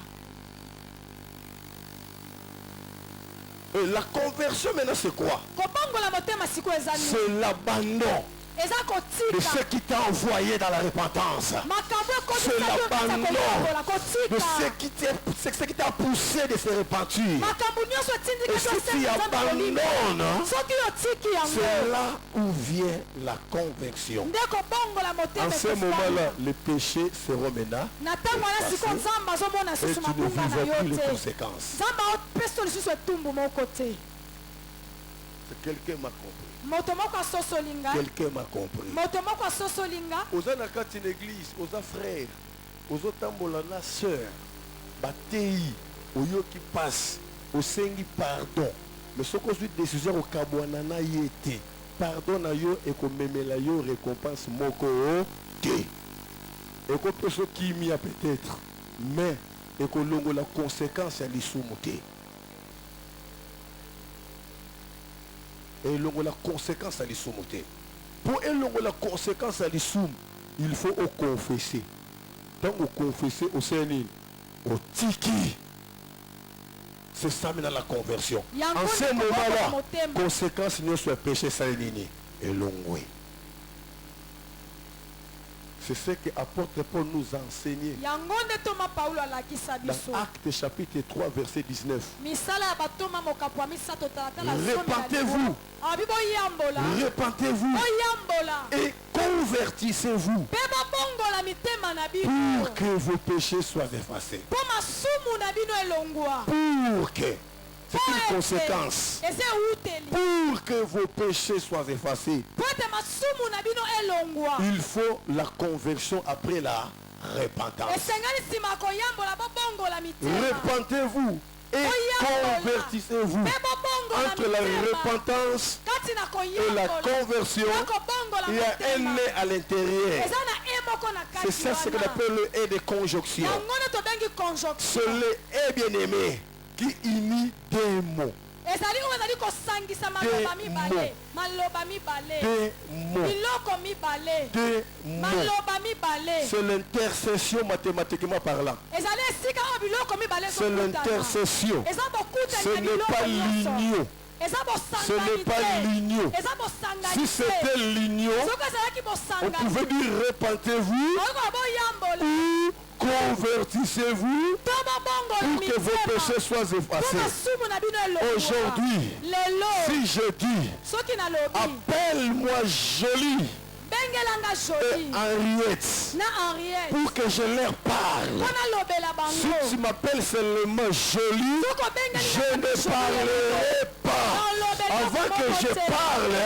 [SPEAKER 1] Et la conversion maintenant c'est quoi?
[SPEAKER 3] Kobongola motema sikoyo eza nini?
[SPEAKER 1] C'est l'abandon
[SPEAKER 3] Eza
[SPEAKER 1] de
[SPEAKER 3] kotika.
[SPEAKER 1] ce qui t'a envoyé dans la repentance.
[SPEAKER 3] Makambo
[SPEAKER 1] C'est
[SPEAKER 3] ekotisa yo kati ya
[SPEAKER 1] l'abandon
[SPEAKER 3] koyongola
[SPEAKER 1] de
[SPEAKER 3] kotika.
[SPEAKER 1] ce qui t'a poussé de se repentir.
[SPEAKER 3] Makambo nyonso etindika
[SPEAKER 1] Et si tu
[SPEAKER 3] tosenga nzambe kolimba.
[SPEAKER 1] abandonnes,
[SPEAKER 3] Soki otiki
[SPEAKER 1] c'est
[SPEAKER 3] yango.
[SPEAKER 1] là où vient la conversion.
[SPEAKER 3] Nde kobongola motema
[SPEAKER 1] En ce
[SPEAKER 3] ekosala.
[SPEAKER 1] moment-là, les péchés seront maintenant
[SPEAKER 3] Na ntango wana sikoyo nzambe azomona
[SPEAKER 1] et
[SPEAKER 3] susu
[SPEAKER 1] tu ne
[SPEAKER 3] makunga na
[SPEAKER 1] vivras plus
[SPEAKER 3] yo
[SPEAKER 1] les
[SPEAKER 3] te.
[SPEAKER 1] conséquences.
[SPEAKER 3] Nzambe aopesa lisusu etumbu moko te.
[SPEAKER 1] Quelqu'un m'a compris.
[SPEAKER 3] Moto moko asosolinga.
[SPEAKER 1] Quelqu'un m'a compris.
[SPEAKER 3] Moto moko asosolinga.
[SPEAKER 1] Oza na kati na église, oza frère, ozotambola na sœur, batei, oyoki passe, osengi pardon. Mais soki ozwi décision okabwana na ye te, pardon na yo ekomemela yo récompense moko te. Ekopesa kimia peut-être, mais ekolongola conséquence ya lisumu te. Et la conséquence à l'issoum. Pour la conséquence à l'issoum, il faut confesser. Tant au confesser au Seigneur, au tiki. C'est ça maintenant la conversion. En ce moment-là, conséquence ne soit péché salinini et l'ongwe. C'est ce que apôtre Paul nous a enseigné. Dans Actes chapitre 3 verset 19. Repentez-vous. Repentez-vous. Et convertissez-vous. Pour que vos péchés soient effacés. Pour que. C'est une conséquence. Pour que vos péchés soient effacés, il faut la conversion après la repentance. Repentez-vous et convertissez-vous. Entre la repentance et la conversion, il y a un nez à l'intérieur. C'est ça ce qu'on appelle le et de conjonction. C'est le et bien-aimé qui unit deux mots.
[SPEAKER 3] ezali oyo ezali kosangisa maloba mibale maloba mibale biloko mibale maloba mibale.
[SPEAKER 1] C'est l'intercession mathématiquement parlant.
[SPEAKER 3] ezali esika oyo biloko mibale
[SPEAKER 1] c'est l'intercession.
[SPEAKER 3] eza bokutani
[SPEAKER 1] Ce
[SPEAKER 3] ya
[SPEAKER 1] n'est
[SPEAKER 3] biloko
[SPEAKER 1] pas
[SPEAKER 3] nyonso
[SPEAKER 1] l'union.
[SPEAKER 3] eza
[SPEAKER 1] Ce n'est pas l'union.
[SPEAKER 3] eza bosangani
[SPEAKER 1] Si c'était l'union,
[SPEAKER 3] soki ezalaki
[SPEAKER 1] on
[SPEAKER 3] bosangani
[SPEAKER 1] pouvait dire repentez-vous
[SPEAKER 3] oyokola boyambola
[SPEAKER 1] ou convertissez-vous
[SPEAKER 3] to bobongola
[SPEAKER 1] pour que vos
[SPEAKER 3] mitema
[SPEAKER 1] péchés soient
[SPEAKER 3] po
[SPEAKER 1] effacés.
[SPEAKER 3] masumu na bino elongwa
[SPEAKER 1] Aujourd'hui,
[SPEAKER 3] lelo
[SPEAKER 1] si je dis
[SPEAKER 3] soki nalobi
[SPEAKER 1] appelle-moi jolie
[SPEAKER 3] bengelanga
[SPEAKER 1] et
[SPEAKER 3] joli
[SPEAKER 1] Henriette
[SPEAKER 3] na Henriette
[SPEAKER 1] pour que je leur parle.
[SPEAKER 3] mpo nalobela
[SPEAKER 1] Si
[SPEAKER 3] bango
[SPEAKER 1] tu m'appelles seulement jolie,
[SPEAKER 3] soki obengeli
[SPEAKER 1] je ne parlerai pas. Avant que je parle,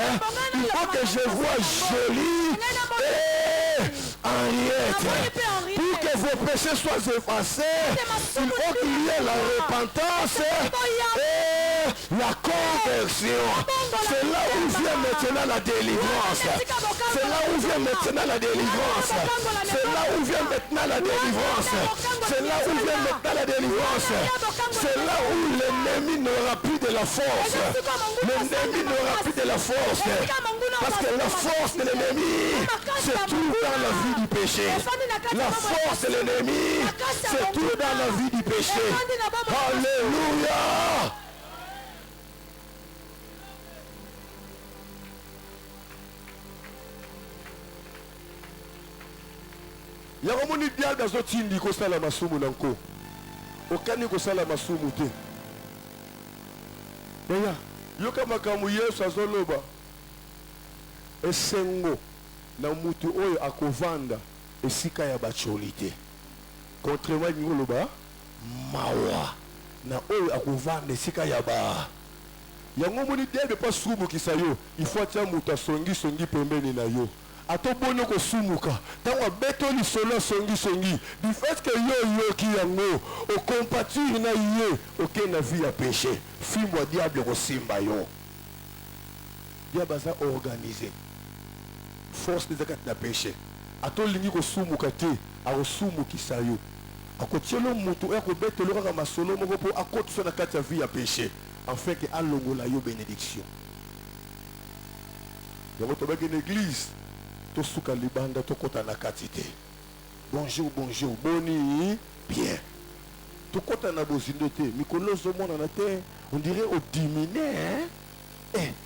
[SPEAKER 1] il faut que je vois jolie et Henriette. Pour que vos péchés soient effacés, il faut qu'il y ait la repentance et la conversion. C'est là où vient maintenant la délivrance. C'est là où vient maintenant la délivrance. C'est là où vient maintenant la délivrance. C'est là où vient maintenant la délivrance. C'est là où l'ennemi n'aura plus de la force. L'ennemi n'aura plus de la force. Parce que la force de l'ennemi se trouve dans la vie du péché. La force de l'ennemi se trouve dans la vie du péché. Alléluia. Yakomoni diable azotindi kosala masumu nanko. Okani kosala masumu te. Oya, yoka makamu Yesu azoloba. Esengo na mutu oyo akovanda esika ya bacholi te. Contrairement ngoloba mawa na oyo akovanda esika ya ba. Yango moni diable pas sumu kisayo, il faut tia muta songi pembeni na yo. Atobono ko sumuka tango betoli solo songi du fait que yo ki yango o compatir na ye ok na vie à péché fimwa diable ko simba yo diable ça organisé force de zakat na péché atolingi ko sumuka te a ko sumukisa yo akotielo mutu e ko betolo kaka masolo moko po akotso na kati ya vie à péché afin que alongola yo bénédiction yango to ba une église to suka libanda to kota na katite. Bonjour, boni, bien. To kota na bozindo te, mikolo zo mona na te, on dirait au diminé,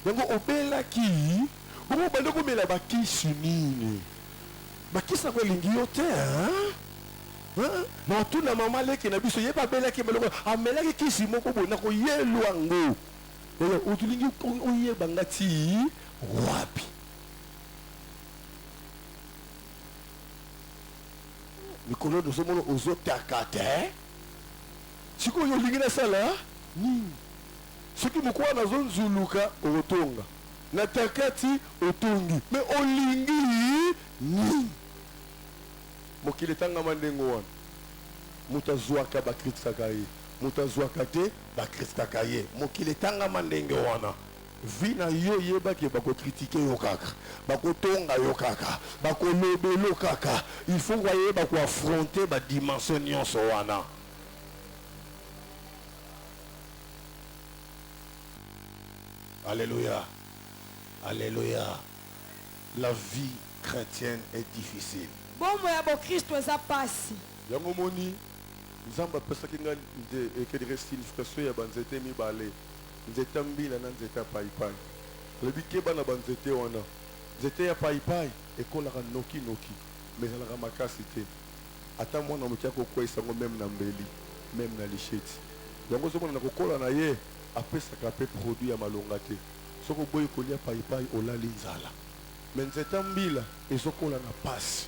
[SPEAKER 1] yango obela ki, bongo bando ko mela ba ki sunini. Ba ki sa ko lingi yo te, na tu na mama leki na biso yeba bela ki meloko, amela ki si moko bona ko yelu ango. Yo utulingi o yeba ngati wapi. Mikolo de somono ozo takate. Siko yo lingina sala ni. Siki mukwa na zone zuluka otonga. Na takati otongi. Me olingi ni. Mokile tanga mandengo wana. Mutazwaka ba kritika ye. Mutazwaka te ba kritika ye. Mokile tanga mandengo wana. Vina yo yeba ke bako critiquer yo kaka bako tonga yo kaka bako lobelo kaka il faut voyer bako affronter ba dimension nyonso wana. Alléluia, alléluia. La vie chrétienne est difficile.
[SPEAKER 3] Bon moya bo Christ eza pasi
[SPEAKER 1] yango moni nzamba pesa kinga de ekedre signification ya banzete mibale nzete mbila na nzete paipai lebike bana banzete wana nzete ya paipai ekolaka noki mais ezalaka makasi te ata mwana mokia kokwesa ngo même na mbeli même na licheti yango ozomona na kokola na ye apesaka pe produit ya malonga te soko boyi kolia paipai olali nzala mais nzete mbila ezokola na pasi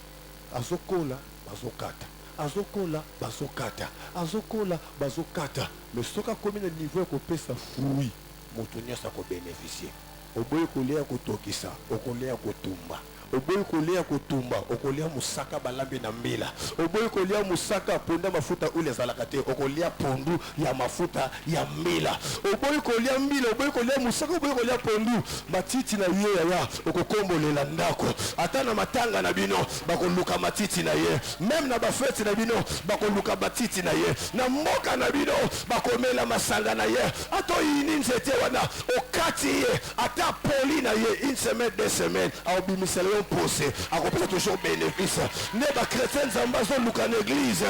[SPEAKER 1] azokola bazokata azokola bazokata azokola bazokata mais soka komi na niveau ko pesa fruit moto nyasa ko bénéficier oboyi kolia kotokisa okolia kotumba oboyi kolia kotumba okolia musaka balambi na mbila oboyi kolia musaka ponda mafuta ule zalaka te okolia pondu ya mafuta ya mbila oboyi kolia mbila oboyi kolia musaka oboyi kolia pondu matiti na ye ya okokombolela ndako ata na matanga na bino bakoluka matiti na ye même na bafete na bino bakoluka matiti na ye na mboka na bino bakomela masanga na ye ato yini nzete wana okati ye ata poli na ye une semaine 2 semaines aobimisela posé à compter toujours bénéfice ne ba chrétien zamba zo luka na église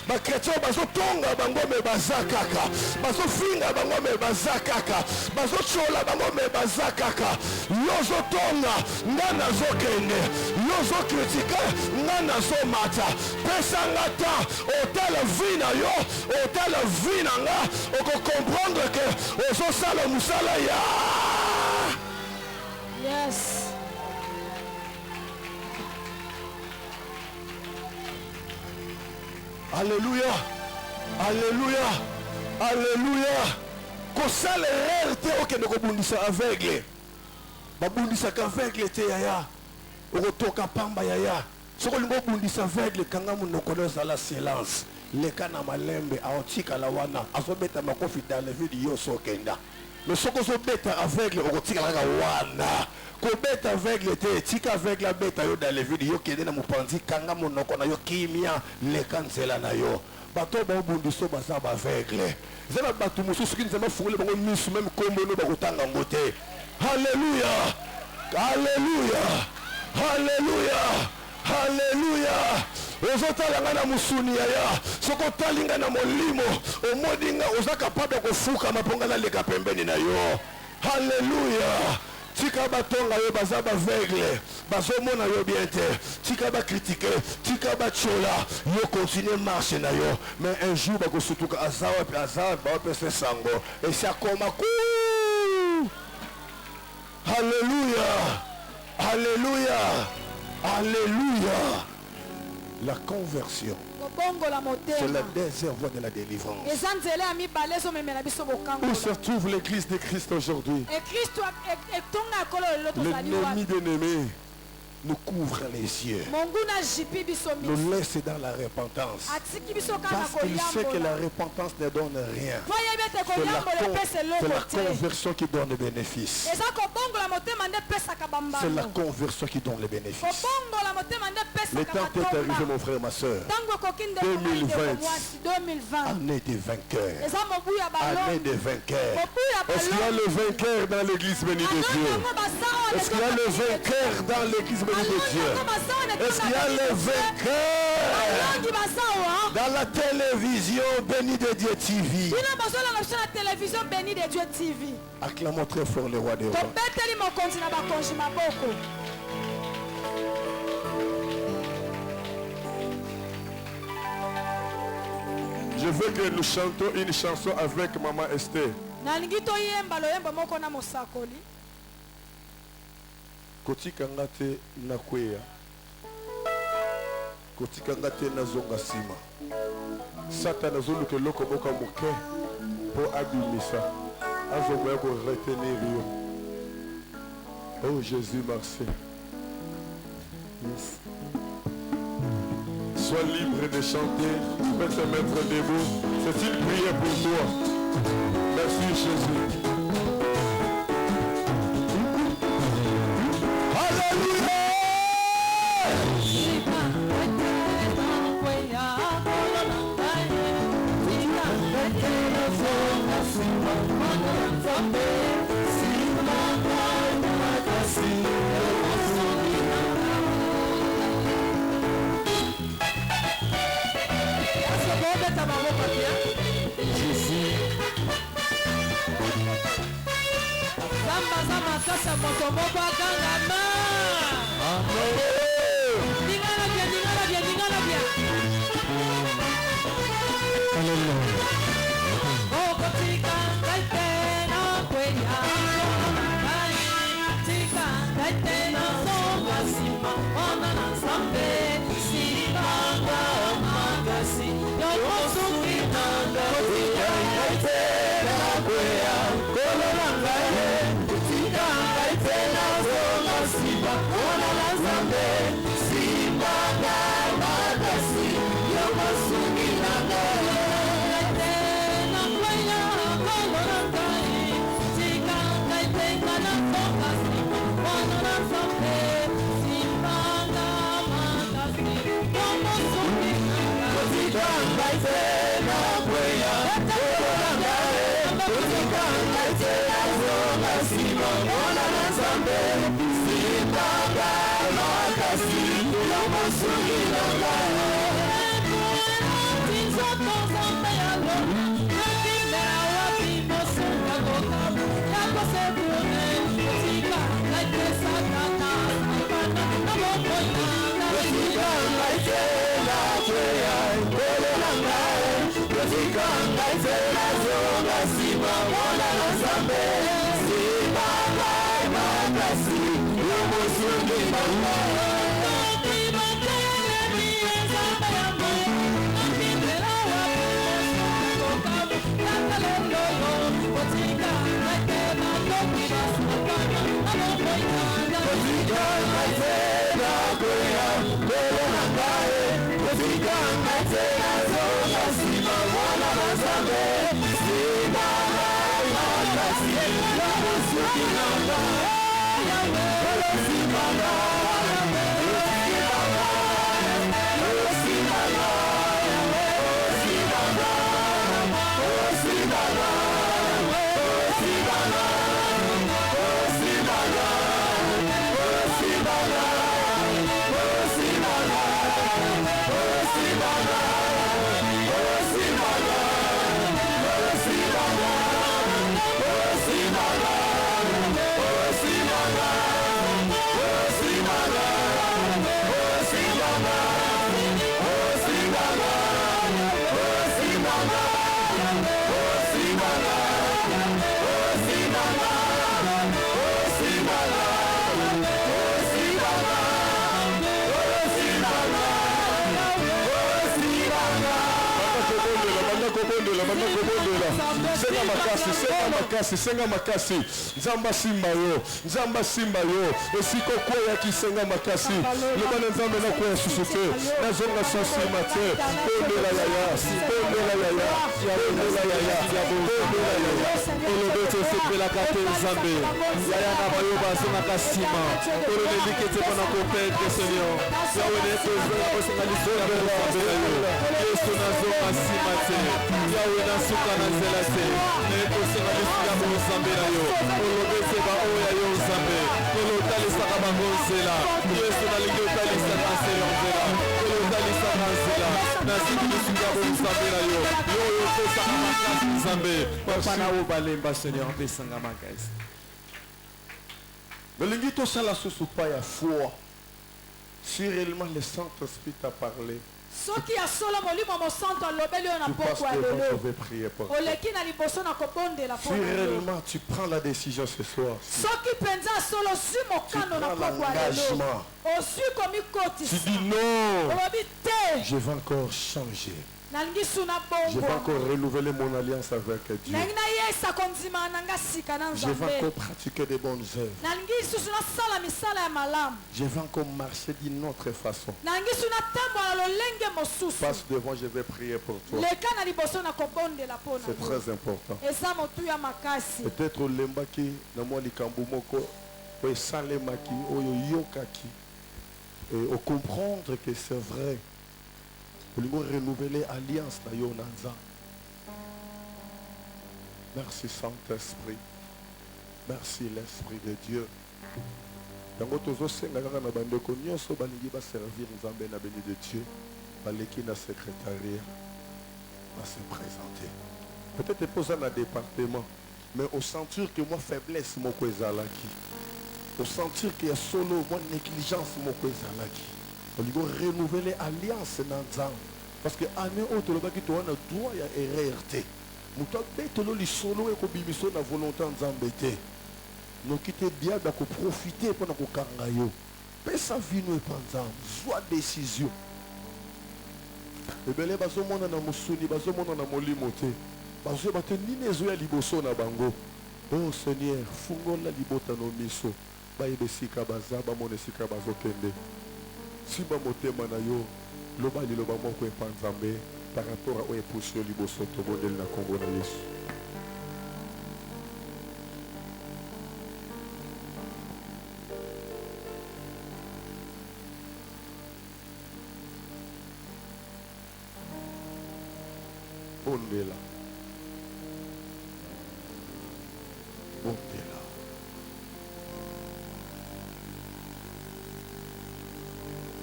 [SPEAKER 1] ba chrétien bazo tonga bango me bazakaka bazo finga bango me bazakaka bazo chola bango me bazakaka yozo tonga ngana zo kende yozo critique ngana zo mata pesa ngata otala vina yo otala vina nga oko comprendre que ozo sala musala ya
[SPEAKER 3] yes.
[SPEAKER 1] Alléluia, alléluia, alléluia. Kosala erreur te okende kobundisa aveugle. Babundisa aveugle te yaya. Okotoka pamba yaya. Soko lingo bundisa aveugle kanga munoko la silence. Leka na malembe aotika la wana. Azobeta makofi dans le vide yo sokenda. Mais soko so beta aveugle okotika la wana. Kobeta aveugle te tika aveugle la beta yo dans le vide yo kende na mupanzi kanga munoko na yo kimia leka nzela na yo. Bato ba bundiso baza ba aveugle. Zela batu mususu ki nzema fungule bango misu même kombo no bakotanga ngote. Alléluia. Alléluia. Alléluia. Alléluia. Ozotalanga na musuni ya soko talinga na molimo omodinga oza capable kofuka maponga na leka pembeni na yo. Alléluia. Tika batonga yo baza baveugle bazomona yo bien te, tika ba critiquer, tika ba chola yo continue marche na yo, mais un jour bakosutuka azawa pe azawa ba pe sango et ça koma ku. Alléluia. Alléluia. Alléluia. La conversion, c'est la deuxième voie de la délivrance. Où se trouve l'église de Christ aujourd'hui? L'ennemi bien-aimé nous couvre les yeux, nous laisse dans la repentance, parce qu'il sait que la repentance ne donne rien. C'est la conversion qui donne le bénéfice. C'est la conversion qui donne le bénéfice. Le temps est arrivé, mon frère, ma soeur. 2020, année des vainqueurs. Année des vainqueurs. Est-ce qu'il y a le vainqueur dans l'église bénie de Dieu? Est-ce qu'il y a le vainqueur dans l'église bénie de Dieu? Est-ce qu'il y a le vainqueur dans la télévision bénie de Dieu TV? Acclamons très fort le roi des rois. Je veux que nous chantons une chanson avec Maman Esther. Kotika ngate na kwea, kotika ngate na zonga sima. Satan zulu ke loko boka moke po abimisa. Azomoya ko retenir yo. Oh Jésus, merci. Yes. Sois libre de chanter, tu peux te mettre debout. C'est une prière pour toi. Merci Jésus. kobondela banda kobondela senga makasi senga makasi senga makasi nzamba simba yo nzamba simba yo esiko koya kisenga makasi loba na nzambe na koya susu te nazonga sosima te bondela yaya bondela yaya bondela yaya bondela yaya
[SPEAKER 2] Elobete sepelaka te nzambe yaya na bayo bazongaka nsima ololeliki ete mpona kopendre seigneur yawe nekozonga kosenga lisola mpe nzambe na yo yesu nazonga nsima te yawe nasuka na nzela te nekosenga lisila mo nzambe na yo olobete baoya yo nzambe olotalisaka bango nzela yesu nalingi otalisaka seigneur nzela olotalisaka nzela nasiki lisika mo nzambe na yo yo oyo opesaka makasi nzambe papa na o balemba seigneur opesanga makasi
[SPEAKER 1] nalingi tosala susu pa ya foi si réellement le Saint-Esprit t'a parlé.
[SPEAKER 3] Soki ya solo molimo mosanto alobeli yo na
[SPEAKER 1] Tu passes
[SPEAKER 3] poko ya
[SPEAKER 1] devant, je
[SPEAKER 3] lelo
[SPEAKER 1] vais prier pour toi.
[SPEAKER 3] oleki na liboso na kobondela
[SPEAKER 1] Si
[SPEAKER 3] pona yo
[SPEAKER 1] réellement tu prends la décision ce soir,
[SPEAKER 3] soki mpenza solo ozwi mokano na
[SPEAKER 1] tu prends
[SPEAKER 3] poko ya lelo
[SPEAKER 1] l'engagement.
[SPEAKER 3] ozwi
[SPEAKER 1] Tu
[SPEAKER 3] komikotisa
[SPEAKER 1] dis non,
[SPEAKER 3] olobi te
[SPEAKER 1] je vais encore changer.
[SPEAKER 3] nalingi suna
[SPEAKER 1] Je vais
[SPEAKER 3] bongo
[SPEAKER 1] encore renouveler mon alliance avec Dieu.
[SPEAKER 3] nalingi nayesa kondima na nga sika na
[SPEAKER 1] Je vais
[SPEAKER 3] nzambe
[SPEAKER 1] encore pratiquer des bonnes œuvres.
[SPEAKER 3] nalingi lisusu nasala misala ya malamu
[SPEAKER 1] Je vais encore marcher d'une autre façon.
[SPEAKER 3] nalingi su natambola lolenge mosusu
[SPEAKER 1] Passe devant, je vais prier pour toi.
[SPEAKER 3] leka na liboso na kobondela mpona
[SPEAKER 1] C'est
[SPEAKER 3] yo
[SPEAKER 1] très important.
[SPEAKER 3] eza motuya makasi
[SPEAKER 1] Peut-être olembaki na mwa likambo moko oyo esalemaki oyo oyokaki et comprendre que c'est vrai. Olingo renouveler alliance na yo na Nzambe. Merci Saint-Esprit. Merci l'Esprit de Dieu. Yango tozosenga kaka na bandeko nyonso balingi baservir Nzambe na béni de Dieu baleki na secrétariat va se présenter. Peut-être posa na département, mais au sentir que moi faiblesse moko ezalaki, au sentir qu'il y a solo moi négligence moko ezalaki, olingo renouveler alliance na Nzambe parce que année autre le baki to wana droit ya erreur te. Muto betelo li solo e ko bimiso na volonté Nzambe te. Noki te bien da ko profiter pendant ko kanga yo. Pesa vino e panzam, soit décision. Ebele bazomona na musuni, bazomona na molimo te. Bazo bate ninezo ya liboso na bango. Oh Seigneur, fungola libota no miso. Baye besika bazaba mona sika bazokende. Simba motema na yo, loba liloba moko e panzambe par rapport à oye poussio liboso to model na Kongo na Yesu. Ondela. Ondela.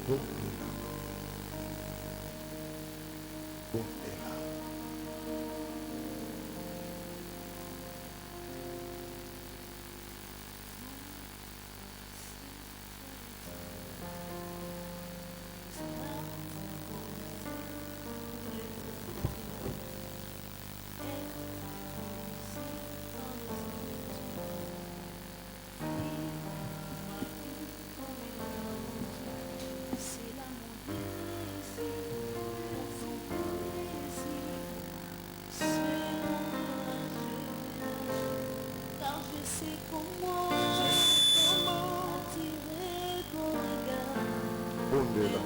[SPEAKER 1] Ondela. Ondela. Ondela.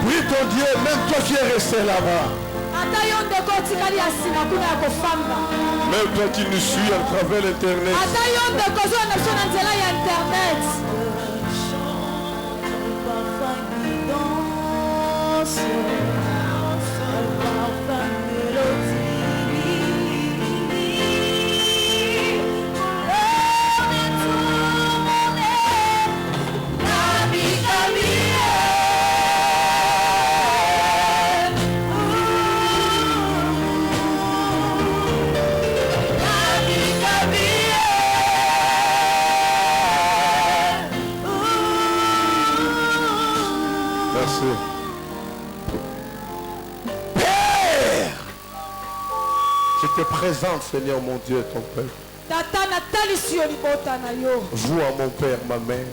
[SPEAKER 1] Prie ton Dieu, même toi qui es resté là-bas,
[SPEAKER 3] ata yo ndeko otikali ya nsima kuna ya kofanda
[SPEAKER 1] même toi qui nous suis à travers l'internet,
[SPEAKER 3] ata yo ndeko ozwa na biso na nzela ya internet
[SPEAKER 1] commencer. Père, je te présente, Seigneur mon Dieu, ton peuple.
[SPEAKER 3] Tata natalisi yo libota na yo.
[SPEAKER 1] Vois mon père, ma mère.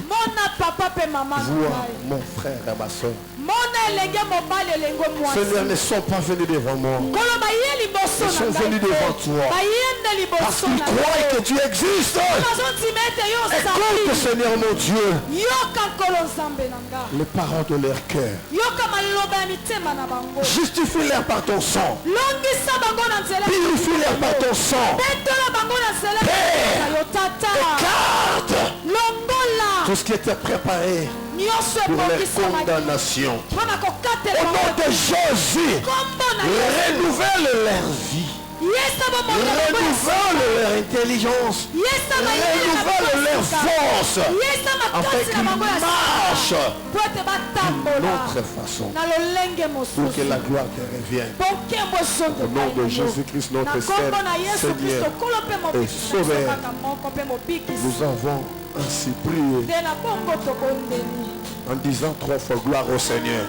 [SPEAKER 3] Mona papa pe mama na
[SPEAKER 1] Vois
[SPEAKER 3] ngai.
[SPEAKER 1] mon frère et ma soeur.
[SPEAKER 3] Mona elenge mobali elengo mwasi.
[SPEAKER 1] Seigneur, ne sont pas venus devant moi.
[SPEAKER 3] Kolo baye liboso
[SPEAKER 1] Ils
[SPEAKER 3] na
[SPEAKER 1] sont
[SPEAKER 3] ngai.
[SPEAKER 1] venus devant toi.
[SPEAKER 3] Bayende
[SPEAKER 1] Parce
[SPEAKER 3] liboso
[SPEAKER 1] qu'ils
[SPEAKER 3] na
[SPEAKER 1] croient que
[SPEAKER 3] ngai.
[SPEAKER 1] tu existes.
[SPEAKER 3] Bazontimete yo
[SPEAKER 1] Écoute,
[SPEAKER 3] sabi.
[SPEAKER 1] Seigneur mon Dieu,
[SPEAKER 3] Yoka nkolo nzambe na nga.
[SPEAKER 1] les paroles de leur cœur.
[SPEAKER 3] Yoka maloba ya mitema na bango.
[SPEAKER 1] Justifie-les par ton sang.
[SPEAKER 3] Longisa bango na nzela.
[SPEAKER 1] Purifie-les par ton sang.
[SPEAKER 3] Betola bango na nzela.
[SPEAKER 1] Père,
[SPEAKER 3] Yo tata.
[SPEAKER 1] écarte
[SPEAKER 3] Longola.
[SPEAKER 1] tout ce qui était préparé
[SPEAKER 3] Nyonso
[SPEAKER 1] pour les
[SPEAKER 3] ebongisamaki.
[SPEAKER 1] condamnations.
[SPEAKER 3] Mpona kokatela
[SPEAKER 1] Au nom
[SPEAKER 3] bango.
[SPEAKER 1] de Jésus,
[SPEAKER 3] Kombo na Yesu.
[SPEAKER 1] renouvelle leur vie.
[SPEAKER 3] Yesa bomona bango ya
[SPEAKER 1] Renouvelle leur intelligence.
[SPEAKER 3] Yesa mayele na bango
[SPEAKER 1] Renouvelle
[SPEAKER 3] ya
[SPEAKER 1] leur
[SPEAKER 3] sika.
[SPEAKER 1] force.
[SPEAKER 3] Yesa
[SPEAKER 1] Afin
[SPEAKER 3] makasi
[SPEAKER 1] qu'ils
[SPEAKER 3] na bango ya sika.
[SPEAKER 1] marchent
[SPEAKER 3] Po ete
[SPEAKER 1] d'une
[SPEAKER 3] batambola
[SPEAKER 1] autre façon.
[SPEAKER 3] na lolenge
[SPEAKER 1] Pour que
[SPEAKER 3] mosusu.
[SPEAKER 1] la gloire te revienne.
[SPEAKER 3] Po nkembo ezonga
[SPEAKER 1] Au nom de
[SPEAKER 3] epai na yo.
[SPEAKER 1] Jésus-Christ,
[SPEAKER 3] Na
[SPEAKER 1] notre
[SPEAKER 3] kombo na Yesu
[SPEAKER 1] Seigneur,
[SPEAKER 3] Kristo kolo mpe mobikisi na biso
[SPEAKER 1] Sauveur.
[SPEAKER 3] kaka moko mpe mobikisi.
[SPEAKER 1] nous avons ainsi prié
[SPEAKER 3] Nde na bongo tokondeli.
[SPEAKER 1] en disant 3 fois gloire au Seigneur.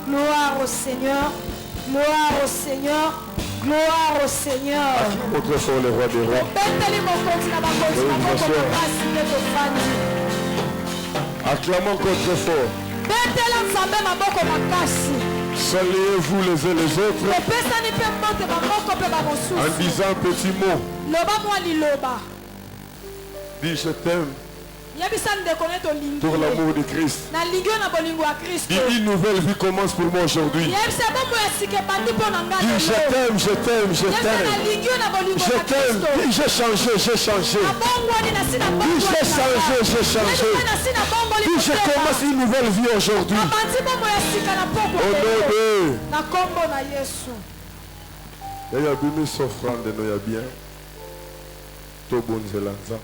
[SPEAKER 3] Gloire au Seigneur, gloire au Seigneur, gloire au Seigneur.
[SPEAKER 1] Autrefois le roi des rois.
[SPEAKER 3] Beteli mokonzi na bakonzi na bongo makasi nde tofandi.
[SPEAKER 1] Acclamons contre fort.
[SPEAKER 3] Betela nzambe maboko makasi.
[SPEAKER 1] Saluez-vous les uns les autres
[SPEAKER 3] Topesani mpe mbote bamoko mpe
[SPEAKER 1] en
[SPEAKER 3] bamosusu.
[SPEAKER 1] disant un petit mot.
[SPEAKER 3] Loba mwa liloba.
[SPEAKER 1] Dis je t'aime
[SPEAKER 3] Yebisa ndeko ne tolingi
[SPEAKER 1] pour
[SPEAKER 3] ye.
[SPEAKER 1] l'amour de Christ.
[SPEAKER 3] Nalingi yo na bolingo ya Kristo.
[SPEAKER 1] Dis une nouvelle vie commence pour moi aujourd'hui.
[SPEAKER 3] Yebisa bombo ya sika ebandi mpo na ngai
[SPEAKER 1] Dis je
[SPEAKER 3] lelo.
[SPEAKER 1] t'aime, je t'aime, je
[SPEAKER 3] Yebisa
[SPEAKER 1] t'aime.
[SPEAKER 3] nalingi yo na bolingo
[SPEAKER 1] Je
[SPEAKER 3] ya
[SPEAKER 1] t'aime.
[SPEAKER 3] Kristo.
[SPEAKER 1] Dis j'ai changé, j'ai changé.
[SPEAKER 3] Nabongwani na si na
[SPEAKER 1] Dis
[SPEAKER 3] bongwani
[SPEAKER 1] j'ai
[SPEAKER 3] na
[SPEAKER 1] changé,
[SPEAKER 3] ngai.
[SPEAKER 1] j'ai changé.
[SPEAKER 3] Yebisa na si na bongwani
[SPEAKER 1] Dis je
[SPEAKER 3] motema.
[SPEAKER 1] commence une nouvelle vie aujourd'hui.
[SPEAKER 3] Abandi bombo ya sika na poko
[SPEAKER 1] Au nom
[SPEAKER 3] lelo.
[SPEAKER 1] de
[SPEAKER 3] Na kombo na Yesu.
[SPEAKER 1] Yaya bimi s'offrande no ya bien. To bonzelanza.